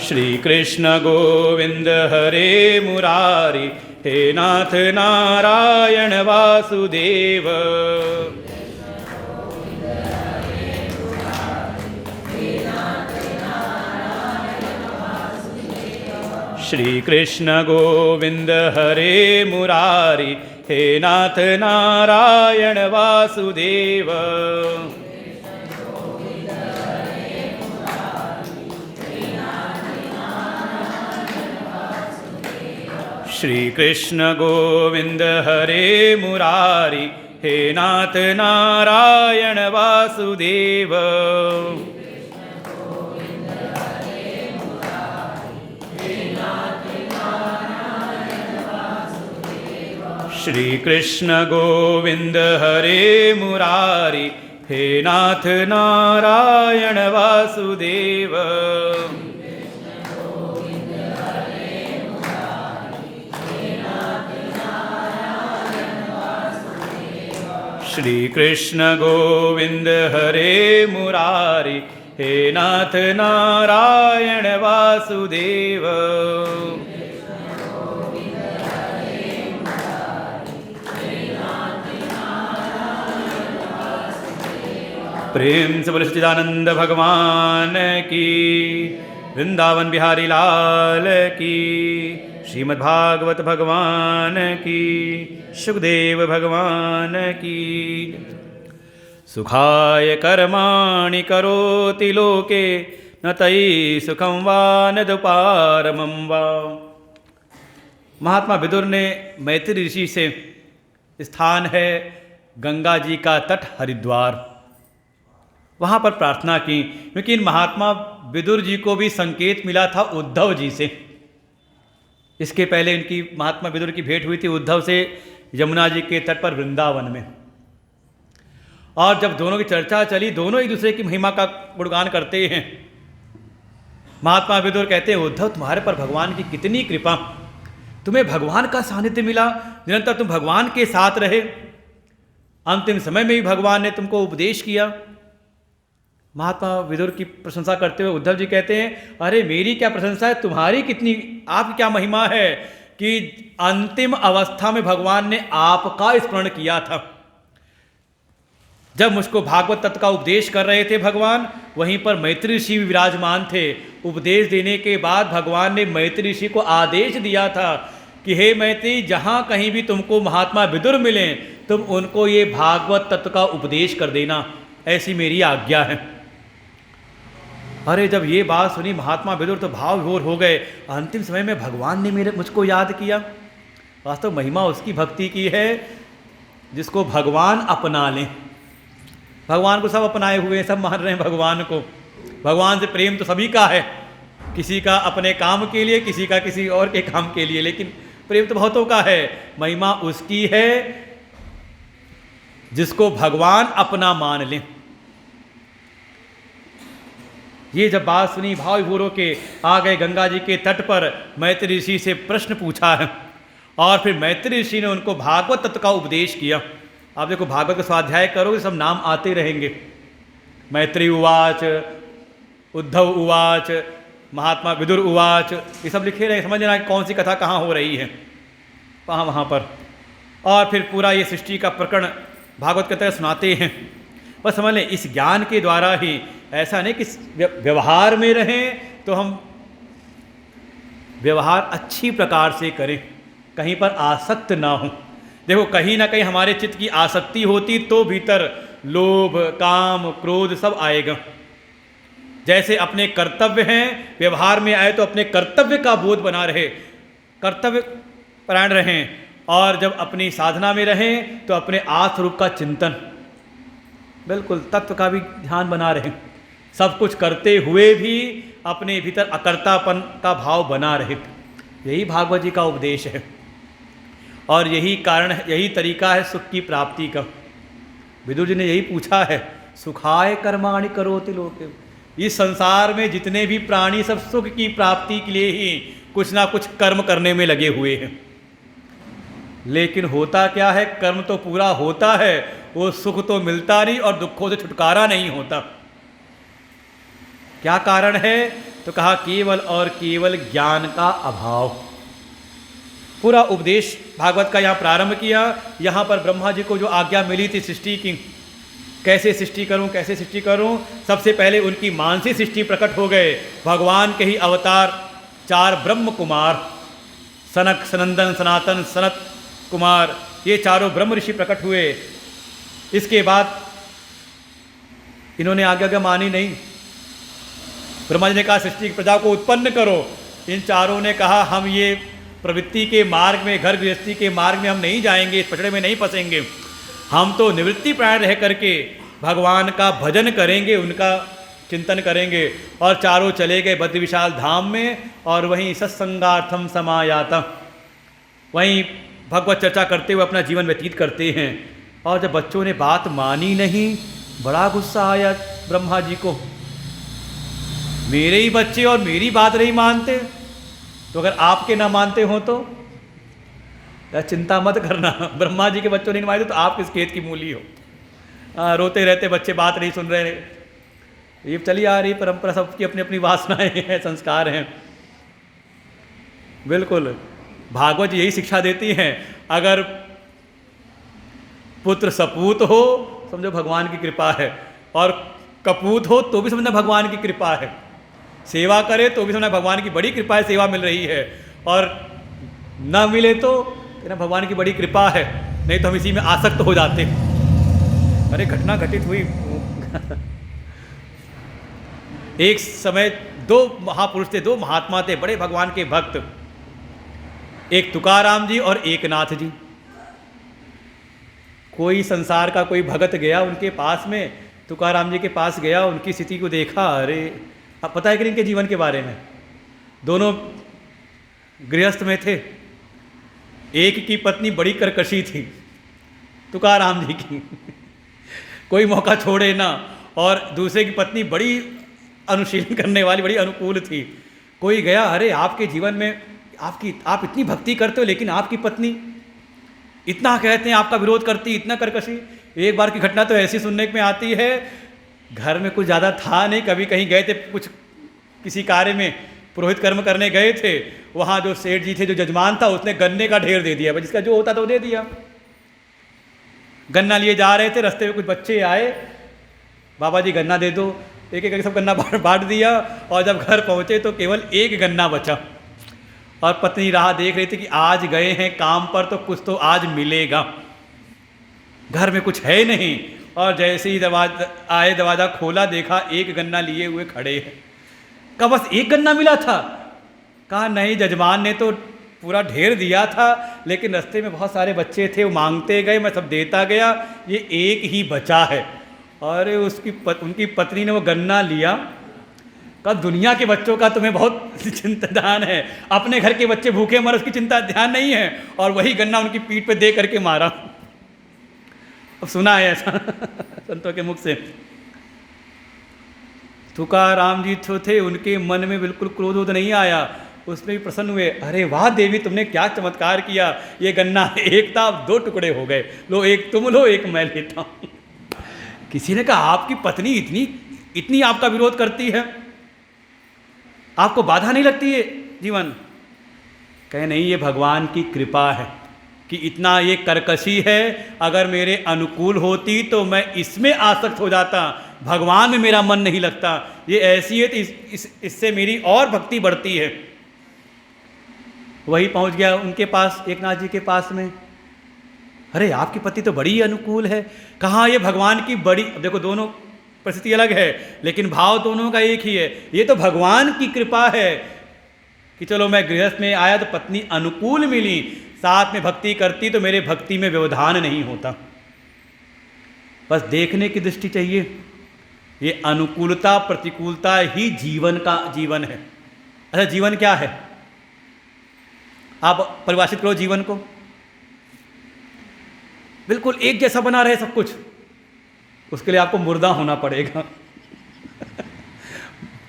श्री कृष्ण गोविंद हरे मुरारी, हे नाथ नारायण वासुदेव। श्री कृष्ण गोविंद हरे मुरारी, हे नाथ नारायण वासुदेव। श्री कृष्ण गोविंद हरे मुरारी, हे नाथ नारायण वासुदेव। श्री कृष्ण गोविंद हरे मुरारी, हे नाथ नारायण वासुदेव। श्री कृष्ण गोविंद हरे मुरारी, हे नाथ नारायण वासुदेव। प्रेम से बोले सच्चिदानंद भगवान की, वृंदावन बिहारी लाल की, श्रीमद्भागवत भगवान की, सुखदेव भगवान की। सुखाय कर्माणि करोति लोके, न तयि सुखं वा न दुपारमं वा। महात्मा विदुर ने मैत्री ऋषि से, स्थान है गंगा जी का तट हरिद्वार, वहाँ पर प्रार्थना की, क्योंकि इन महात्मा विदुर जी को भी संकेत मिला था उद्धव जी से। इसके पहले इनकी महात्मा विदुर की भेंट हुई थी उद्धव से यमुना जी के तट पर वृंदावन में। और जब दोनों की चर्चा चली, दोनों एक दूसरे की महिमा का गुणगान करते हैं। महात्मा विदुर कहते हैं, उद्धव तुम्हारे पर भगवान की कितनी कृपा, तुम्हें भगवान का सानिध्य मिला, निरंतर तुम भगवान के साथ रहे, अंतिम समय में भी भगवान ने तुमको उपदेश किया। महात्मा विदुर की प्रशंसा करते हुए उद्धव जी कहते हैं, अरे मेरी क्या प्रशंसा है, तुम्हारी कितनी, आपकी क्या महिमा है कि अंतिम अवस्था में भगवान ने आपका स्मरण किया था। जब मुझको भागवत तत्व का उपदेश कर रहे थे भगवान, वहीं पर मैत्री ऋषि भी विराजमान थे। उपदेश देने के बाद भगवान ने मैत्री ऋषि को आदेश दिया था कि हे मैत्री, जहाँ कहीं भी तुमको महात्मा विदुर मिलें, तुम उनको ये भागवत तत्व का उपदेश कर देना, ऐसी मेरी आज्ञा है। अरे जब ये बात सुनी महात्मा विदुर तो भाव विभोर हो गए। अंतिम समय में भगवान ने मुझको याद किया। वास्तव महिमा उसकी भक्ति की है जिसको भगवान अपना लें। भगवान को सब अपनाए हुए हैं, सब मान रहे हैं भगवान को। भगवान से प्रेम तो सभी का है, किसी का अपने काम के लिए, किसी का किसी और के काम के लिए, लेकिन प्रेम तो बहुतों का है। महिमा उसकी है जिसको भगवान अपना मान लें। ये जब बात सुनी, भाव विभोर के आ गए गंगा जी के तट पर, मैत्री ऋषि से प्रश्न पूछा है और फिर मैत्री ऋषि ने उनको भागवत तत्व का उपदेश किया। आप देखो, भागवत का स्वाध्याय करोगे सब नाम आते रहेंगे। मैत्री उवाच, उद्धव उवाच, महात्मा विदुर उवाच, ये सब लिखे रहे, समझना कि कौन सी कथा कहाँ हो रही है वहाँ पर। और फिर पूरा ये सृष्टि का प्रकरण भागवत के तरह सुनाते हैं। बस समझ लें, इस ज्ञान के द्वारा ही, ऐसा नहीं कि व्यवहार में रहें तो हम व्यवहार अच्छी प्रकार से करें, कहीं पर आसक्त ना हो। देखो, कहीं ना कहीं हमारे चित्त की आसक्ति होती तो भीतर लोभ, काम, क्रोध सब आएगा। जैसे अपने कर्तव्य हैं, व्यवहार में आए तो अपने कर्तव्य का बोध बना रहे, कर्तव्य परायण रहें, और जब अपनी साधना में रहें तो अपने आत्मरूप का चिंतन, बिल्कुल तत्व का भी ध्यान बना रहे। सब कुछ करते हुए भी अपने भीतर अकर्तापन का भाव बना रहे। यही भागवत जी का उपदेश है और यही कारण है, यही तरीका है सुख की प्राप्ति का। विदुर जी ने यही पूछा है, सुखाय कर्माणि करोति लोके। इस संसार में जितने भी प्राणी सब सुख की प्राप्ति के लिए ही कुछ ना कुछ कर्म करने में लगे हुए हैं। लेकिन होता क्या है, कर्म तो पूरा होता है, वो सुख तो मिलता नहीं और दुखों से छुटकारा नहीं होता। क्या कारण है तो कहा केवल और केवल ज्ञान का अभाव। पूरा उपदेश भागवत का यहाँ प्रारंभ किया। यहाँ पर ब्रह्मा जी को जो आज्ञा मिली थी सृष्टि की, कैसे सृष्टि करूं, कैसे सृष्टि करूं, सबसे पहले उनकी मानसी सृष्टि प्रकट हो गए। भगवान के ही अवतार 4 ब्रह्म कुमार, सनक, सनंदन, सनातन, सनत कुमार, ये चारों ब्रह्म ऋषि प्रकट हुए। इसके बाद इन्होंने आज्ञा मानी नहीं। ब्रह्मा जी ने कहा सृष्टि की प्रजा को उत्पन्न करो। इन चारों ने कहा हम ये प्रवृत्ति के मार्ग में, घर गृहस्थी के मार्ग में हम नहीं जाएंगे, इस पचड़े में नहीं फंसेंगे। हम तो निवृत्ति प्राण रह करके भगवान का भजन करेंगे, उनका चिंतन करेंगे। और चारों चले गए बद्र विशाल धाम में, और वहीं सत्संगार्थम समायाता, वहीं भगवत चर्चा करते हुए अपना जीवन व्यतीत करते हैं। और जब बच्चों ने बात मानी नहीं, बड़ा गुस्सा आया ब्रह्मा जी को। मेरे ही बच्चे और मेरी बात नहीं मानते, तो अगर आपके ना मानते हो तो चिंता मत करना, ब्रह्मा जी के बच्चों नहीं मानते तो आप किस खेत की मूली हो। रोते रहते बच्चे बात नहीं सुन रहे, ये चली आ रही परंपरा, सबकी अपनी अपनी वासनाएं हैं, संस्कार हैं। बिल्कुल भागवत जी यही शिक्षा देती हैं। अगर पुत्र सपूत हो समझो भगवान की कृपा है, और कपूत हो तो भी समझना भगवान की कृपा है, सेवा करे तो भी समझना भगवान की बड़ी कृपा है, सेवा मिल रही है, और न मिले तो ना भगवान की बड़ी कृपा है, नहीं तो हम इसी में आसक्त हो जाते। अरे घटना घटित हुई। एक समय 2 महापुरुष थे, 2 महात्मा थे, बड़े भगवान के भक्त, एक तुकाराम जी और एक नाथ जी। कोई संसार का कोई भगत गया उनके पास में, तुकाराम जी के पास गया, उनकी स्थिति को देखा। अरे अब पता है कि इनके जीवन के बारे में, दोनों गृहस्थ में थे। एक की पत्नी बड़ी कर्कशी थी, तुकाराम जी की कोई मौका छोड़े ना, और दूसरे की पत्नी बड़ी अनुशीलन करने वाली, बड़ी अनुकूल थी। कोई गया, अरे आपके जीवन में आप इतनी भक्ति करते हो, लेकिन आपकी पत्नी इतना कहते हैं, आपका विरोध करती, इतना कर्कशी। एक बार की घटना तो ऐसी सुनने में आती है, घर में कुछ ज़्यादा था नहीं, कभी कहीं गए थे कुछ किसी कार्य में, पुरोहित कर्म करने गए थे, वहाँ जो सेठ जी थे, जो जजमान था, उसने गन्ने का ढेर दे दिया, जिसका जो होता था वो दे दिया। गन्ना लिए जा रहे थे, रास्ते में कुछ बच्चे आए, बाबा जी गन्ना दे दो, एक एक करके सब गन्ना बांट दिया। और जब घर पहुँचे तो केवल एक गन्ना बचा, और पत्नी राह देख रही थी कि आज गए हैं काम पर तो कुछ तो आज मिलेगा, घर में कुछ है नहीं। और जैसे ही दरवाजा खोला, देखा एक गन्ना लिए हुए खड़े हैं। कहा बस एक गन्ना मिला था? कहा नहीं, जजमान ने तो पूरा ढेर दिया था, लेकिन रास्ते में बहुत सारे बच्चे थे, वो मांगते गए, मैं सब देता गया, ये एक ही बचा है। और उनकी पत्नी ने वो गन्ना लिया। कहा दुनिया के बच्चों का तुम्हें बहुत चिंता ध्यान है, अपने घर के बच्चे भूखे मर उसकी चिंता ध्यान नहीं है, और वही गन्ना उनकी पीठ पे दे करके मारा। अब सुना है ऐसा संतों के मुख से। तुकाराम जी जो थे, उनके मन में बिल्कुल क्रोध नहीं आया, उसमें भी प्रसन्न हुए। अरे वाह देवी, तुमने क्या चमत्कार किया, ये गन्ना एक था, 2 टुकड़े हो गए, लो एक तुम लो, एक मैं लेता हूँ। किसी ने कहा आपकी पत्नी इतनी आपका विरोध करती है, आपको बाधा नहीं लगती है जीवन? कहे नहीं, ये भगवान की कृपा है कि इतना ये कर्कशी है, अगर मेरे अनुकूल होती तो मैं इसमें आसक्त हो जाता, भगवान में मेरा मन नहीं लगता। ये ऐसी है तो इससे मेरी और भक्ति बढ़ती है। वही पहुंच गया उनके पास, एकनाथ जी के पास में। अरे आपकी पति तो बड़ी अनुकूल है। कहाँ ये भगवान की बड़ी, देखो दोनों परिस्थिति अलग है, लेकिन भाव दोनों का एक ही है। ये तो भगवान की कृपा है कि चलो मैं गृहस्थ में आया तो पत्नी अनुकूल मिली, साथ में भक्ति करती तो मेरे भक्ति में व्यवधान नहीं होता। बस देखने की दृष्टि चाहिए। ये अनुकूलता प्रतिकूलता ही जीवन है। अच्छा, जीवन क्या है? आप परिभाषित करो जीवन को। बिल्कुल एक जैसा बना रहे सब कुछ, उसके लिए आपको मुर्दा होना पड़ेगा।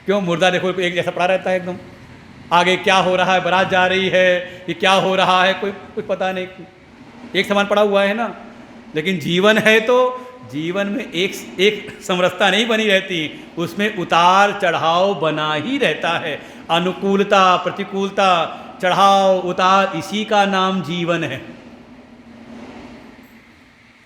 क्यों मुर्दा? देखो एक जैसा पड़ा रहता है एकदम, आगे क्या हो रहा है, बारात जा रही है, ये क्या हो रहा है, कोई कुछ पता नहीं, एक समान पड़ा हुआ है ना। लेकिन जीवन है तो जीवन में एक समरसता नहीं बनी रहती, उसमें उतार चढ़ाव बना ही रहता है। अनुकूलता प्रतिकूलता, चढ़ाव उतार, इसी का नाम जीवन है।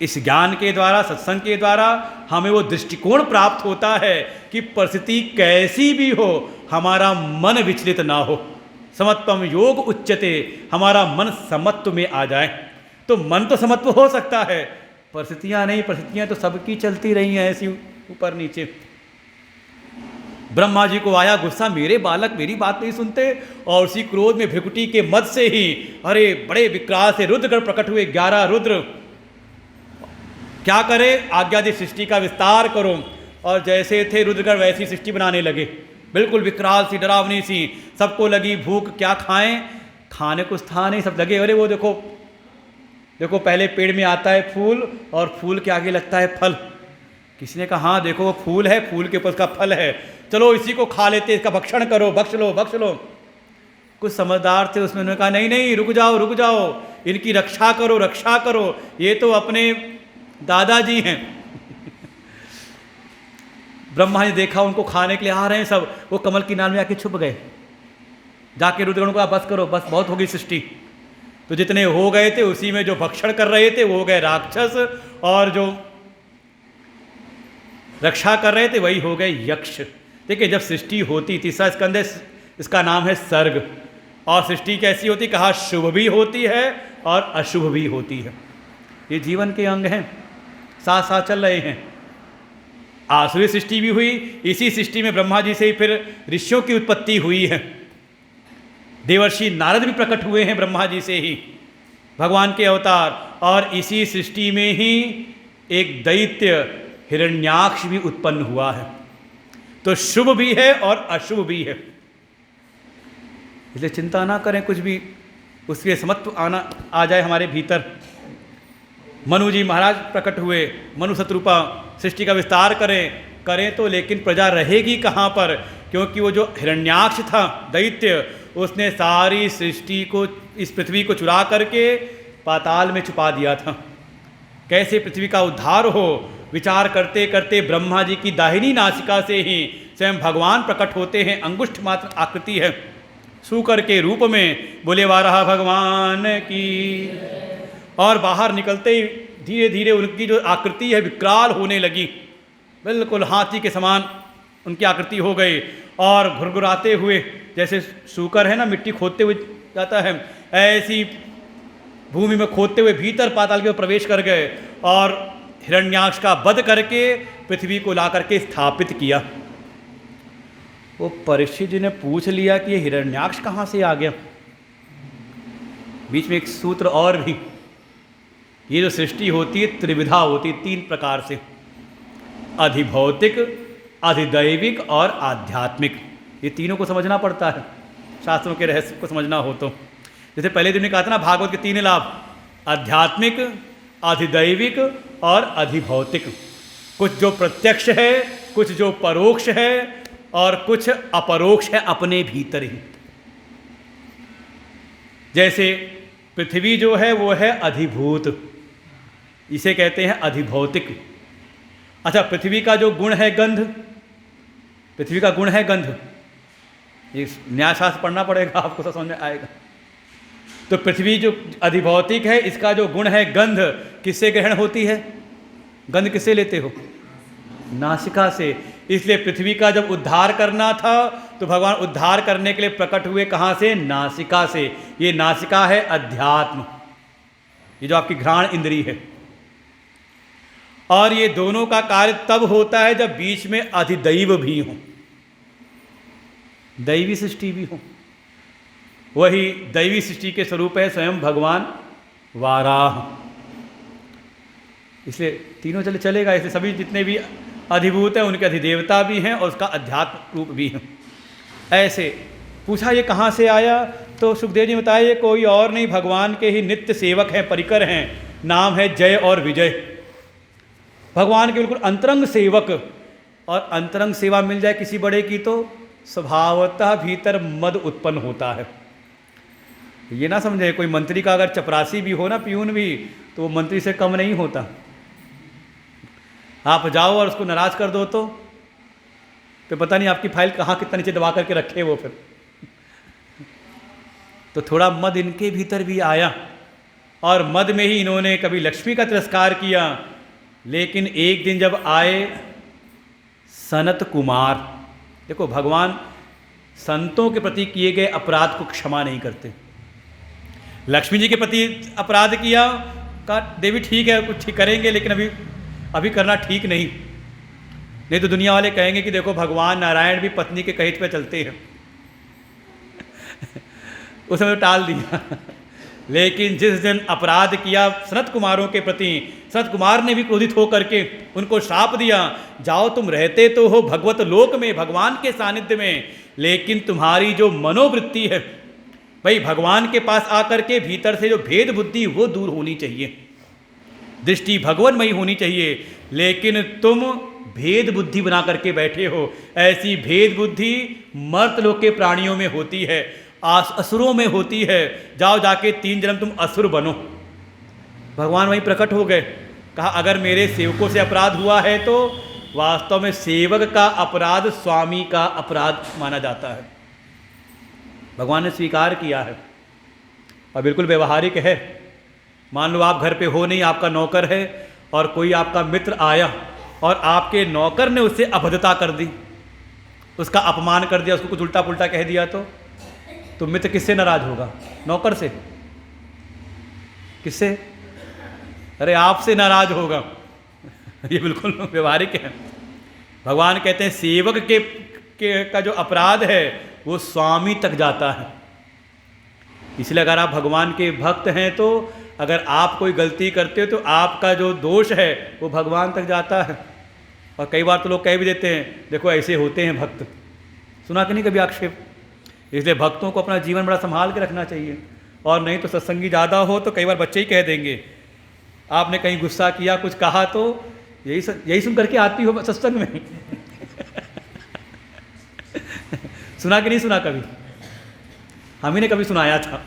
इस ज्ञान के द्वारा, सत्संग के द्वारा हमें वो दृष्टिकोण प्राप्त होता है कि परिस्थिति कैसी भी हो हमारा मन विचलित ना हो। समत्वम योग उच्यते, हमारा मन समत्व में आ जाए। तो मन तो समत्व हो सकता है, परिस्थितियां नहीं। परिस्थितियां तो सबकी चलती रही हैं ऐसी ऊपर नीचे। ब्रह्मा जी को आया गुस्सा, मेरे बालक मेरी बात नहीं सुनते, और उसी क्रोध में भृकुटी के मद से ही अरे बड़े विकराल से रुद्रगण प्रकट हुए, 11 रुद्र। क्या करे, आज्ञा दी सृष्टि का विस्तार करो। और जैसे थे रुद्रगण वैसी सृष्टि बनाने लगे, बिल्कुल विकराल सी, डरावनी सी। सबको लगी भूख, क्या खाएं, खाने कुछ था नहीं, सब लगे अरे वो देखो देखो, पहले पेड़ में आता है फूल और फूल के आगे लगता है फल। किसी ने कहा हाँ देखो वो फूल है, फूल के ऊपर उसका फल है, चलो इसी को खा लेते, इसका भक्षण करो, बख्श लो बख्श लो। कुछ समझदार थे उसमें, उन्होंने कहा नहीं नहीं, रुक जाओ, इनकी रक्षा करो रक्षा करो, ये तो अपने दादाजी हैं। ब्रह्मा ने देखा उनको खाने के लिए आ रहे हैं सब, वो कमल की नाल में आके छुप गए। जाके रुद्रगण को बस करो, बस बहुत हो गई सृष्टि। तो जितने हो गए थे उसी में जो भक्षण कर रहे थे वो हो गए राक्षस, और जो रक्षा कर रहे थे वही हो गए यक्ष। देखिए जब सृष्टि होती, तीसरा स्कंद है, इसका नाम है सर्ग। और सृष्टि कैसी होती, कहा शुभ भी होती है और अशुभ भी होती है। ये जीवन के अंग हैं, साथ साथ चल रहे हैं। आसुरी सृष्टि भी हुई, इसी सृष्टि में ब्रह्मा जी से ही फिर ऋषियों की उत्पत्ति हुई है। देवर्षि नारद भी प्रकट हुए हैं ब्रह्मा जी से ही, भगवान के अवतार। और इसी सृष्टि में ही एक दैत्य हिरण्याक्ष भी उत्पन्न हुआ है। तो शुभ भी है और अशुभ भी है, इसलिए चिंता ना करें कुछ भी, उसके समत्व आ जाए हमारे भीतर। मनु जी महाराज प्रकट हुए, मनु शत्रुपा, सृष्टि का विस्तार करें तो लेकिन प्रजा रहेगी कहाँ पर, क्योंकि वो जो हिरण्याक्ष था दैत्य, उसने सारी सृष्टि को, इस पृथ्वी को चुरा करके पाताल में छुपा दिया था। कैसे पृथ्वी का उद्धार हो, विचार करते करते ब्रह्मा जी की दाहिनी नासिका से ही स्वयं भगवान प्रकट होते हैं। अंगुष्ठ मात्र आकृति है, सूकर के रूप में, बोले वाराह भगवान की। और बाहर निकलते ही धीरे धीरे उनकी जो आकृति है विकराल होने लगी, बिल्कुल हाथी के समान उनकी आकृति हो गई। और घुरघुराते हुए, जैसे सूकर है ना मिट्टी खोदते हुए जाता है, ऐसी भूमि में खोदते हुए भीतर पाताल के प्रवेश कर गए और हिरण्याक्ष का वध करके पृथ्वी को ला करके स्थापित किया। वो परीक्षित जी ने पूछ लिया कि ये हिरण्याक्ष कहाँ से आ गया। बीच में एक सूत्र और भी, ये जो सृष्टि होती है त्रिविधा होती है, 3 प्रकार से, अधिभौतिक, अधिदैविक और आध्यात्मिक। ये तीनों को समझना पड़ता है, शास्त्रों के रहस्य को समझना हो तो। जैसे पहले दिन ने कहा था ना, भागवत के 3 लाभ, आध्यात्मिक, अधिदैविक और अधिभौतिक। कुछ जो प्रत्यक्ष है, कुछ जो परोक्ष है और कुछ अपरोक्ष है अपने भीतर ही। जैसे पृथ्वी जो है वो है अधिभूत, इसे कहते हैं अधिभौतिक। अच्छा, पृथ्वी का जो गुण है गंध, पृथ्वी का गुण है गंध, ये न्यायशास्त्र पढ़ना पड़ेगा आपको तो समझ में आएगा। तो पृथ्वी जो अधिभौतिक है, इसका जो गुण है गंध, किससे ग्रहण होती है? गंध किससे लेते हो? नासिका से। इसलिए पृथ्वी का जब उद्धार करना था तो भगवान उद्धार करने के लिए प्रकट हुए कहाँ से? नासिका से। ये नासिका है अध्यात्म, ये जो आपकी घ्राण इंद्री है। और ये दोनों का कार्य तब होता है जब बीच में अधिदैव भी हो, दैवी सृष्टि भी हो। वही दैवी सृष्टि के स्वरूप है स्वयं भगवान वाराह। इसलिए तीनों चलेगा। इसलिए सभी जितने भी अधिभूत हैं उनके अधिदेवता भी हैं और उसका अध्यात्म रूप भी है। ऐसे पूछा ये कहाँ से आया? तो सुखदेव जी बताया ये कोई और नहीं, भगवान के ही नित्य सेवक हैं, परिकर हैं। नाम है जय और विजय। भगवान के बिल्कुल अंतरंग सेवक। और अंतरंग सेवा मिल जाए किसी बड़े की तो स्वभावतः भीतर मद उत्पन्न होता है। ये ना समझे कोई मंत्री का अगर चपरासी भी हो ना, पियून भी, तो वो मंत्री से कम नहीं होता। आप जाओ और उसको नाराज़ कर दो तो पता नहीं आपकी फाइल कहाँ कितना नीचे दबा करके रखे वो फिर। तो थोड़ा मद इनके भीतर भी आया और मद में ही इन्होंने कभी लक्ष्मी का तिरस्कार किया। लेकिन एक दिन जब आए सनत कुमार, देखो भगवान संतों के प्रति किए गए अपराध को क्षमा नहीं करते। लक्ष्मी जी के प्रति अपराध किया, कहा देवी ठीक है कुछ ठीक करेंगे लेकिन अभी करना ठीक नहीं तो दुनिया वाले कहेंगे कि देखो भगवान नारायण भी पत्नी के कहित पे चलते हैं। उस समय टाल दिया। लेकिन जिस दिन अपराध किया सनत कुमारों के प्रति, सनत कुमार ने भी क्रोधित होकर के उनको श्राप दिया, जाओ तुम रहते तो हो भगवत लोक में, भगवान के सानिध्य में, लेकिन तुम्हारी जो मनोवृत्ति है भाई भगवान के पास आकर के भीतर से जो भेद बुद्धि वो दूर होनी चाहिए, दृष्टि भगवनमयी होनी चाहिए। लेकिन तुम भेद बुद्धि बना करके बैठे हो। ऐसी भेद बुद्धि मर्तलोक के प्राणियों में होती है, असुरों में होती है। जाओ जाके 3 जन्म तुम असुर बनो। भगवान वहीं प्रकट हो गए, कहा अगर मेरे सेवकों से अपराध हुआ है तो वास्तव में सेवक का अपराध स्वामी का अपराध माना जाता है। भगवान ने स्वीकार किया है और बिल्कुल व्यवहारिक है। मान लो आप घर पे हो नहीं, आपका नौकर है और कोई आपका मित्र आया और आपके नौकर ने उससे अभद्रता कर दी, उसका अपमान कर दिया, उसको कुछ उल्टा पुल्टा कह दिया तो मित्र किससे नाराज होगा? नौकर से। किससे? अरे आपसे नाराज होगा। ये बिल्कुल व्यवहारिक है। भगवान कहते हैं सेवक का जो अपराध है वो स्वामी तक जाता है। इसलिए अगर आप भगवान के भक्त हैं तो अगर आप कोई गलती करते हो तो आपका जो दोष है वो भगवान तक जाता है। और कई बार तो लोग कह भी देते हैं देखो ऐसे होते हैं भक्त, सुना कि नहीं कभी आक्षेप? इसलिए भक्तों को अपना जीवन बड़ा संभाल के रखना चाहिए। और नहीं तो सत्संगी ज़्यादा हो तो कई बार बच्चे ही कह देंगे, आपने कहीं गुस्सा किया कुछ कहा तो यही सुन करके आती हो सत्संग में। सुना कि नहीं सुना कभी? हम ही ने कभी सुनाया था।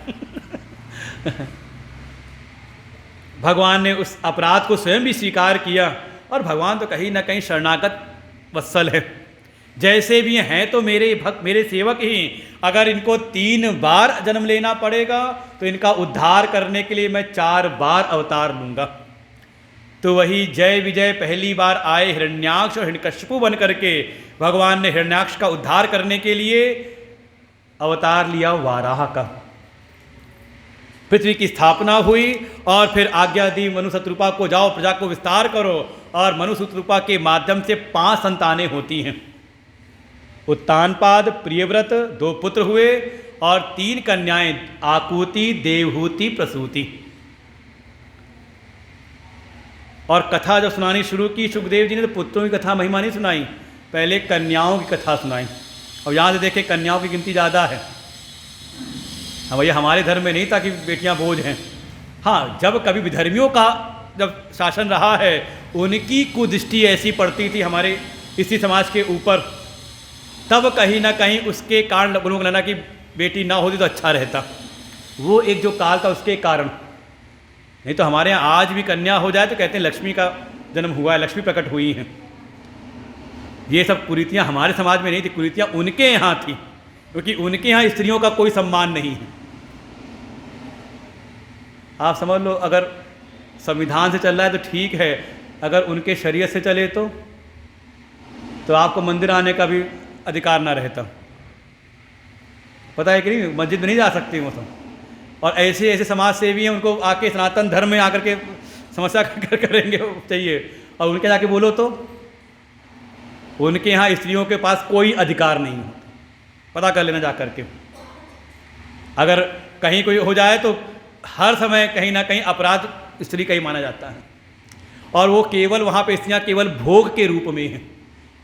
भगवान ने उस अपराध को स्वयं भी स्वीकार किया और भगवान तो कहीं ना कहीं शरणागत वत्सल है। जैसे भी हैं तो मेरे भक्त मेरे सेवक ही, अगर इनको 3 बार जन्म लेना पड़ेगा तो इनका उद्धार करने के लिए मैं 4 बार अवतार लूँगा। तो वही जय विजय पहली बार आए हिरण्याक्ष और हिरण्यकशिपु बन करके भगवान ने हिरण्याक्ष का उद्धार करने के लिए अवतार लिया वाराह का। पृथ्वी की स्थापना हुई और फिर आज्ञा दी मनु शत्रुपा को, जाओ प्रजा को विस्तार करो। और मनु शत्रुपा के माध्यम से 5 संतानें होती हैं। उत्तानपाद, प्रियव्रत 2 पुत्र हुए और 3 कन्याएं, आकुति, देवहूति, प्रसूति। और कथा जब सुनानी शुरू की सुखदेव जी ने तो पुत्रों की कथा महिमा नहीं सुनाई, पहले कन्याओं की कथा सुनाई। और यहाँ से देखें कन्याओं की गिनती ज़्यादा है। हाँ भैया हमारे धर्म में नहीं था कि बेटियाँ बोझ हैं। हाँ जब कभी विधर्मियों का जब शासन रहा है उनकी कुदृष्टि ऐसी पड़ती थी हमारे इसी समाज के ऊपर, तब कहीं ना कहीं उसके कारण लोगों को लगा कि बेटी ना होती तो अच्छा रहता। वो एक जो काल था उसके कारण। नहीं तो हमारे यहाँ आज भी कन्या हो जाए तो कहते हैं लक्ष्मी का जन्म हुआ है, लक्ष्मी प्रकट हुई हैं। ये सब कुरीतियाँ हमारे समाज में नहीं थी, कुरीतियाँ उनके यहाँ थी, क्योंकि उनके यहाँ स्त्रियों का कोई सम्मान नहीं है। आप समझ लो अगर संविधान से चल रहा है तो ठीक है, अगर उनके शरीयत से चले तो आपको मंदिर आने का भी अधिकार ना रहता। पता है कि नहीं, मस्जिद में नहीं जा सकती वो सब। और ऐसे ऐसे समाज सेवी हैं उनको आके सनातन धर्म में आकर के समस्या करेंगे चाहिए, और उनके जाके बोलो तो उनके यहाँ स्त्रियों के पास कोई अधिकार नहीं है। पता कर लेना जा करके। अगर कहीं कोई हो जाए तो हर समय कहीं ना कहीं अपराध स्त्री का ही माना जाता है। और वो केवल वहाँ पे स्त्रियाँ केवल भोग के रूप में हैं।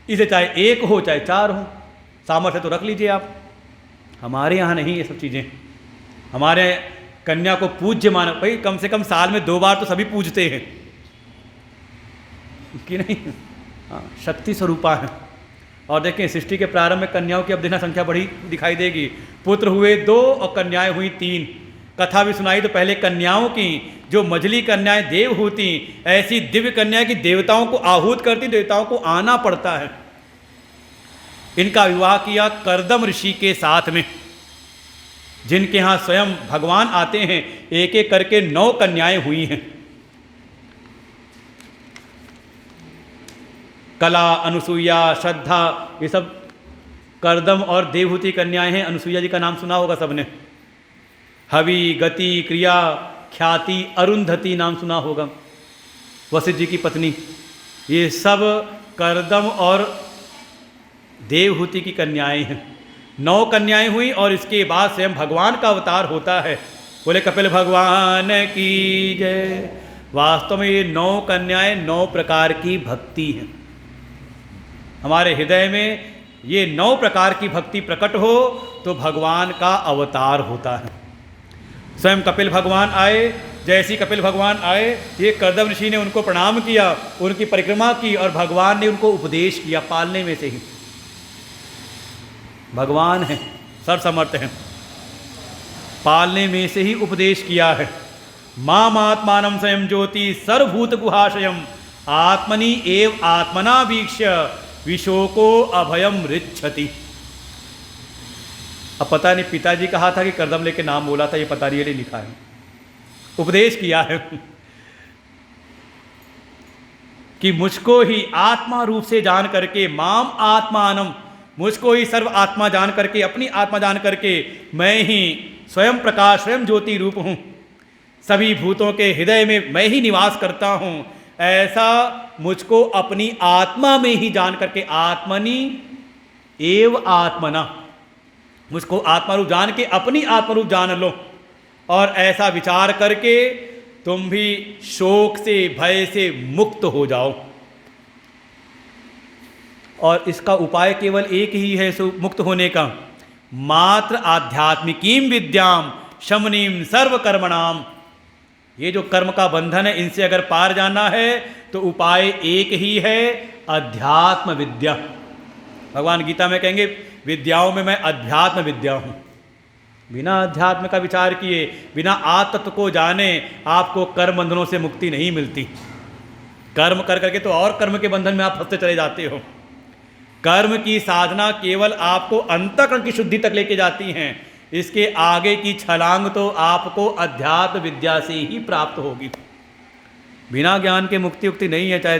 इसे चाहे 1 हो चाहे 4 हो, सामर्थ्य तो रख लीजिए आप। हमारे यहाँ नहीं ये सब चीज़ें। हमारे कन्या को पूज्य माना, भाई कम से कम साल में 2 बार तो सभी पूजते हैं कि नहीं? हाँ, शक्ति स्वरूपा है। और देखें सृष्टि के प्रारंभ में कन्याओं की अब देखना संख्या बढ़ी दिखाई देगी। पुत्र हुए 2 और कन्याएं हुई 3। कथा भी सुनाई तो पहले कन्याओं की, जो मझली कन्याएं देव होती, ऐसी दिव्य कन्याएं कि देवताओं को आहूत करती, देवताओं को आना पड़ता है। इनका विवाह किया कर्दम ऋषि के साथ में, जिनके यहाँ स्वयं भगवान आते हैं। एक एक करके 9 कन्याएं हुई हैं। कला, अनुसुईया, श्रद्धा, ये सब कर्दम और देवहूति कन्याएं हैं। अनुसुईया जी का नाम सुना होगा सबने। हवि, गति, क्रिया, ख्याति, अरुंधति नाम सुना होगा, वशिष्ठ जी की पत्नी। ये सब कर्दम और देवहूति की कन्याएं हैं। 9 कन्याएं हुई और इसके बाद स्वयं भगवान का अवतार होता है। बोले कपिल भगवान की जय। वास्तव में ये 9 कन्याएं 9 प्रकार की भक्ति हैं। हमारे हृदय में ये 9 प्रकार की भक्ति प्रकट हो तो भगवान का अवतार होता है। स्वयं कपिल भगवान आए। जैसी कपिल भगवान आए, ये कर्दम ऋषि ने उनको प्रणाम किया, उनकी परिक्रमा की और भगवान ने उनको उपदेश किया। पालने में से ही भगवान है, सर्वसमर्थ हैं, पालने में से ही उपदेश किया है। मामात्मानं स्वयं ज्योति सर्वभूत गुहाशयम आत्मनि एव आत्मना वीक्ष्य विशोको अभयम ऋच्छति। अब पता नहीं पिताजी कहा था कि कर्दम लेके नाम बोला था, ये पता नहीं, ये लिखा है, उपदेश किया है कि मुझको ही आत्मा रूप से जान करके, माम आत्मानम, मुझको ही सर्व आत्मा जान करके, अपनी आत्मा जान करके, मैं ही स्वयं प्रकाश, स्वयं ज्योति रूप हूँ, सभी भूतों के हृदय में मैं ही निवास करता हूँ। ऐसा मुझको अपनी आत्मा में ही जान करके, आत्मनि एव आत्मना, मुझको आत्मारूप जान के अपनी आत्मारूप जान लो। और ऐसा विचार करके तुम भी शोक से, भय से मुक्त हो जाओ। और इसका उपाय केवल एक ही है मुक्त होने का, मात्र आध्यात्मिकीम विद्याम शमनीम सर्व कर्मणाम। ये जो कर्म का बंधन है, इनसे अगर पार जाना है तो उपाय एक ही है, अध्यात्म विद्या। भगवान गीता में कहेंगे विद्याओं में मैं अध्यात्म विद्या हूँ। बिना अध्यात्म का विचार किए, बिना आत्म को जाने आपको कर्म बंधनों से मुक्ति नहीं मिलती। कर्म कर करके तो और कर्म के बंधन में आप फंसते चले जाते हो। कर्म की साधना केवल आपको अंतःकरण की शुद्धि तक लेके जाती हैं। इसके आगे की छलांग तो आपको अध्यात्म विद्या से ही प्राप्त होगी। बिना ज्ञान के मुक्ति उक्ति नहीं है, चाहे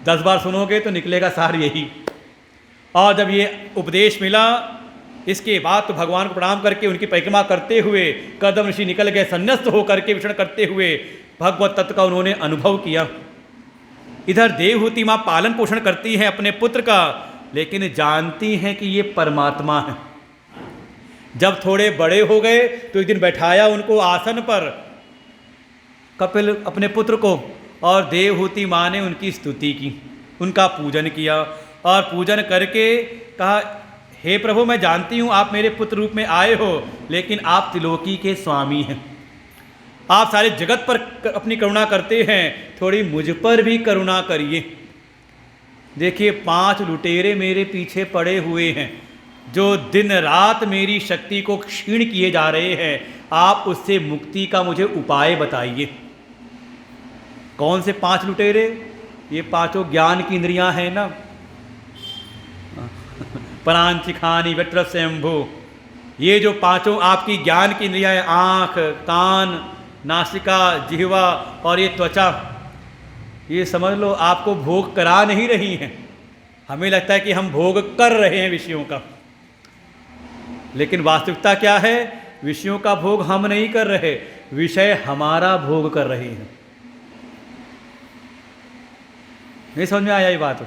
10 बार सुनोगे तो निकलेगा सार यही। और जब ये उपदेश मिला, इसके बाद तो भगवान को प्रणाम करके उनकी परिक्रमा करते हुए कर्दम ऋषि निकल गए, संन्यस्त होकर के विचरण करते हुए भगवत तत्व का उन्होंने अनुभव किया। इधर देवहूति माँ पालन पोषण करती हैं अपने पुत्र का, लेकिन जानती हैं कि ये परमात्मा है। जब थोड़े बड़े हो गए तो एक दिन बैठाया उनको आसन पर, कपिल अपने पुत्र को, और देवहूति माँ ने उनकी स्तुति की, उनका पूजन किया। और पूजन करके कहा, हे प्रभु, मैं जानती हूँ आप मेरे पुत्र रूप में आए हो, लेकिन आप त्रिलोकी के स्वामी हैं, आप सारे जगत पर अपनी करुणा करते हैं, थोड़ी मुझ पर भी करुणा करिए। देखिए 5 लुटेरे मेरे पीछे पड़े हुए हैं, जो दिन रात मेरी शक्ति को क्षीण किए जा रहे हैं, आप उससे मुक्ति का मुझे उपाय बताइए। कौन से 5 लुटेरे? ये 5 ज्ञान की इंद्रियां हैं ना, परांचिखानी वट्र स्वयंभू। ये जो 5 आपकी ज्ञान की इंद्रियां हैं, आँख, कान, नासिका, जिह्वा और ये त्वचा, ये समझ लो आपको भोग करा नहीं रही हैं। हमें लगता है कि हम भोग कर रहे हैं विषयों का, लेकिन वास्तविकता क्या है? विषयों का भोग हम नहीं कर रहे, विषय हमारा भोग कर रहे हैं। नहीं समझ में आया ये बात?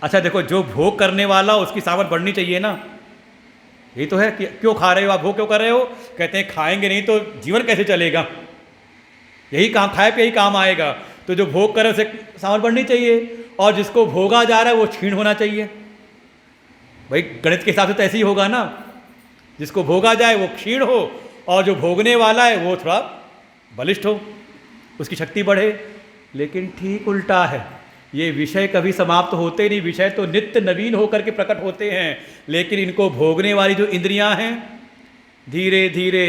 अच्छा देखो, जो भोग करने वाला उसकी सामर्थ बढ़नी चाहिए ना। यही तो है कि क्यों खा रहे हो आप, भोग क्यों कर रहे हो? कहते हैं खाएंगे नहीं तो जीवन कैसे चलेगा, यही काम, खाए पे यही काम आएगा। तो जो भोग करे उसे सामर्थ बढ़नी चाहिए, और जिसको भोगा जा रहा है वो क्षीण होना चाहिए। भाई गणित के हिसाब से तो ऐसे ही होगा ना, जिसको भोगा जाए वो क्षीण हो, और जो भोगने वाला है वो थोड़ा बलिष्ठ हो, उसकी शक्ति बढ़े। लेकिन ठीक उल्टा है, ये विषय कभी समाप्त होते नहीं, विषय तो नित्य नवीन होकर के प्रकट होते हैं, लेकिन इनको भोगने वाली जो इंद्रियां हैं धीरे धीरे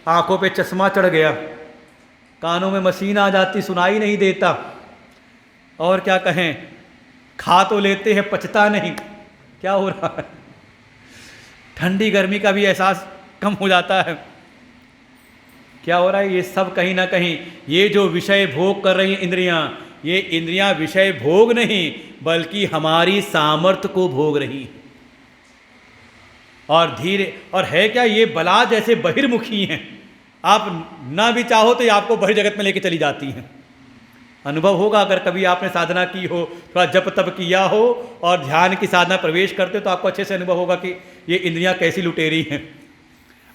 आंखों पे चश्मा चढ़ गया, कानों में मशीन आ जाती, सुनाई नहीं देता, और क्या कहें, खा तो लेते हैं पचता नहीं। क्या हो रहा है? ठंडी गर्मी का भी एहसास कम हो जाता है। क्या हो रहा है? ये सब कहीं ना कहीं ये जो विषय भोग कर रही हैं इंद्रियां, ये इंद्रियां विषय भोग नहीं बल्कि हमारी सामर्थ्य को भोग रही हैं। और धीरे, और है क्या, ये बला जैसे बहिर्मुखी हैं, आप ना भी चाहो तो ये आपको बहिर्जगत में लेके चली जाती हैं। अनुभव होगा अगर कभी आपने साधना की हो, थोड़ा जप तप किया हो और ध्यान की साधना प्रवेश करते हो तो आपको अच्छे से अनुभव होगा कि ये इंद्रियां कैसी लुटेरी हैं।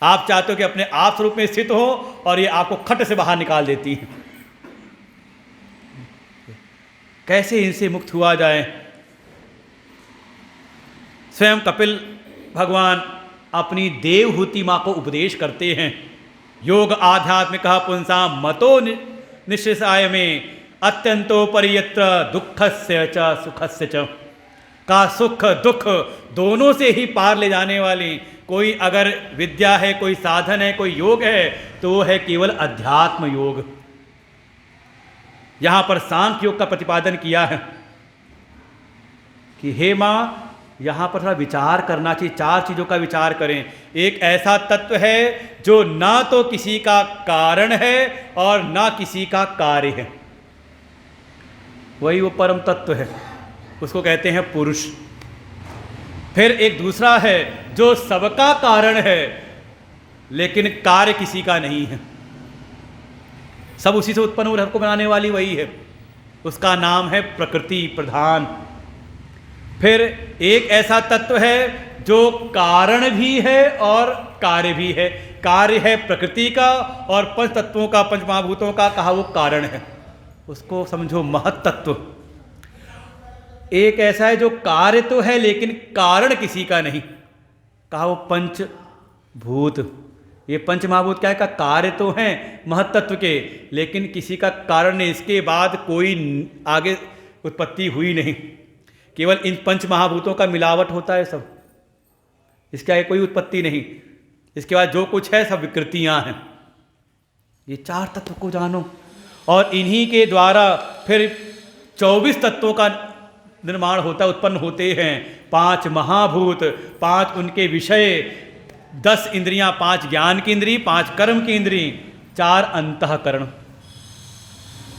आप चाहते हो कि अपने आप स्वरूप में स्थित हो और ये आपको खट से बाहर निकाल देती हैं। कैसे इनसे मुक्त हुआ जाए? स्वयं कपिल भगवान अपनी देवहूति माँ को उपदेश करते हैं। योग आध्यात्मिक पुंसा मतो निश्चय में अत्यंतो परियत्र दुखस्य च सुखस्य च, का सुख दुख दोनों से ही पार ले जाने वाली कोई अगर विद्या है, कोई साधन है, कोई योग है तो वो है केवल अध्यात्म योग। यहां पर सांख्य योग का प्रतिपादन किया है कि हे मां, यहां पर थोड़ा विचार करना चाहिए, चार चीजों का विचार करें। एक ऐसा तत्व है जो ना तो किसी का कारण है और ना किसी का कार्य है, वही वो परम तत्व है, उसको कहते हैं पुरुष। फिर एक दूसरा है जो सबका कारण है लेकिन कार्य किसी का नहीं है, सब उसी से उत्पन्न हो, सबको बनाने वाली वही है, उसका नाम है प्रकृति प्रधान। फिर एक ऐसा तत्व है जो कारण भी है और कार्य भी है, कार्य है प्रकृति का और पंच तत्वों का, पंच महाभूतों का, कहा वो कारण है, उसको समझो महत्तत्व। एक ऐसा है जो कार्य तो है लेकिन कारण किसी का नहीं, कहा वो पंचभूत। ये पंच महाभूत क्या है? का कार्य तो हैं महत्तत्व के लेकिन किसी का कारण नहीं, इसके बाद कोई आगे उत्पत्ति हुई नहीं, केवल इन पंच महाभूतों का मिलावट होता है सब, इसके आगे कोई उत्पत्ति नहीं, इसके बाद जो कुछ है सब विकृतियां हैं। ये चार तत्व को जानो और इन्हीं के द्वारा फिर 24 तत्वों का निर्माण होता, उत्पन्न होते हैं। 5 महाभूत, 5 उनके विषय, 10 इंद्रियां, 5 ज्ञान की इंद्री, 5 कर्म की इंद्री, 4 अंतःकरण,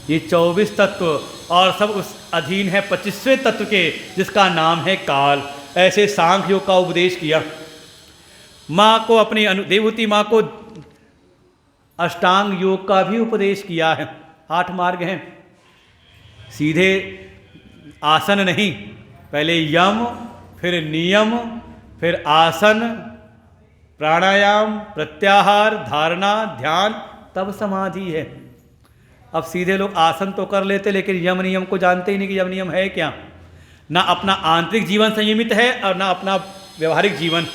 ये 24 तत्व और सब उस अधीन है 25वें तत्व के जिसका नाम है काल। ऐसे सांख्य योग का उपदेश किया। माँ को, अपनी देवहूति माँ को अष्टांग योग का भी उपदेश किया है। 8 मार्ग हैं, सीधे आसन नहीं, पहले यम, फिर नियम, फिर आसन, प्राणायाम, प्रत्याहार, धारणा, ध्यान, तब समाधि है। अब सीधे लोग आसन तो कर लेते लेकिन यम नियम को जानते ही नहीं कि यम नियम है क्या, ना अपना आंतरिक जीवन संयमित है और ना अपना व्यवहारिक जीवन,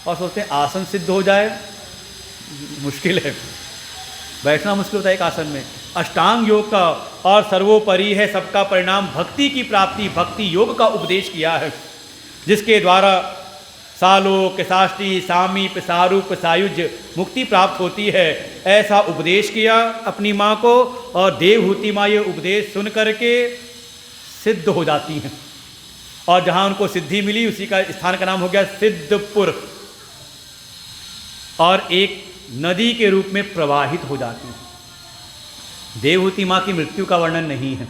और सोचते हैं आसन सिद्ध हो जाए, मुश्किल है, बैठना मुश्किल होता है एक आसन में। अष्टांग योग का और सर्वोपरि है सबका परिणाम भक्ति की प्राप्ति, भक्ति योग का उपदेश किया है, जिसके द्वारा सालोक, साष्टी, सामीप, सारूप, सायुज्य मुक्ति प्राप्त होती है। ऐसा उपदेश किया अपनी माँ को और देवहूति माँ ये उपदेश सुन करके सिद्ध हो जाती हैं और जहाँ उनको सिद्धि मिली उसी का स्थान का नाम हो गया सिद्धपुर, और एक नदी के रूप में प्रवाहित हो जाती हैं। देवहूति माँ की मृत्यु का वर्णन नहीं है।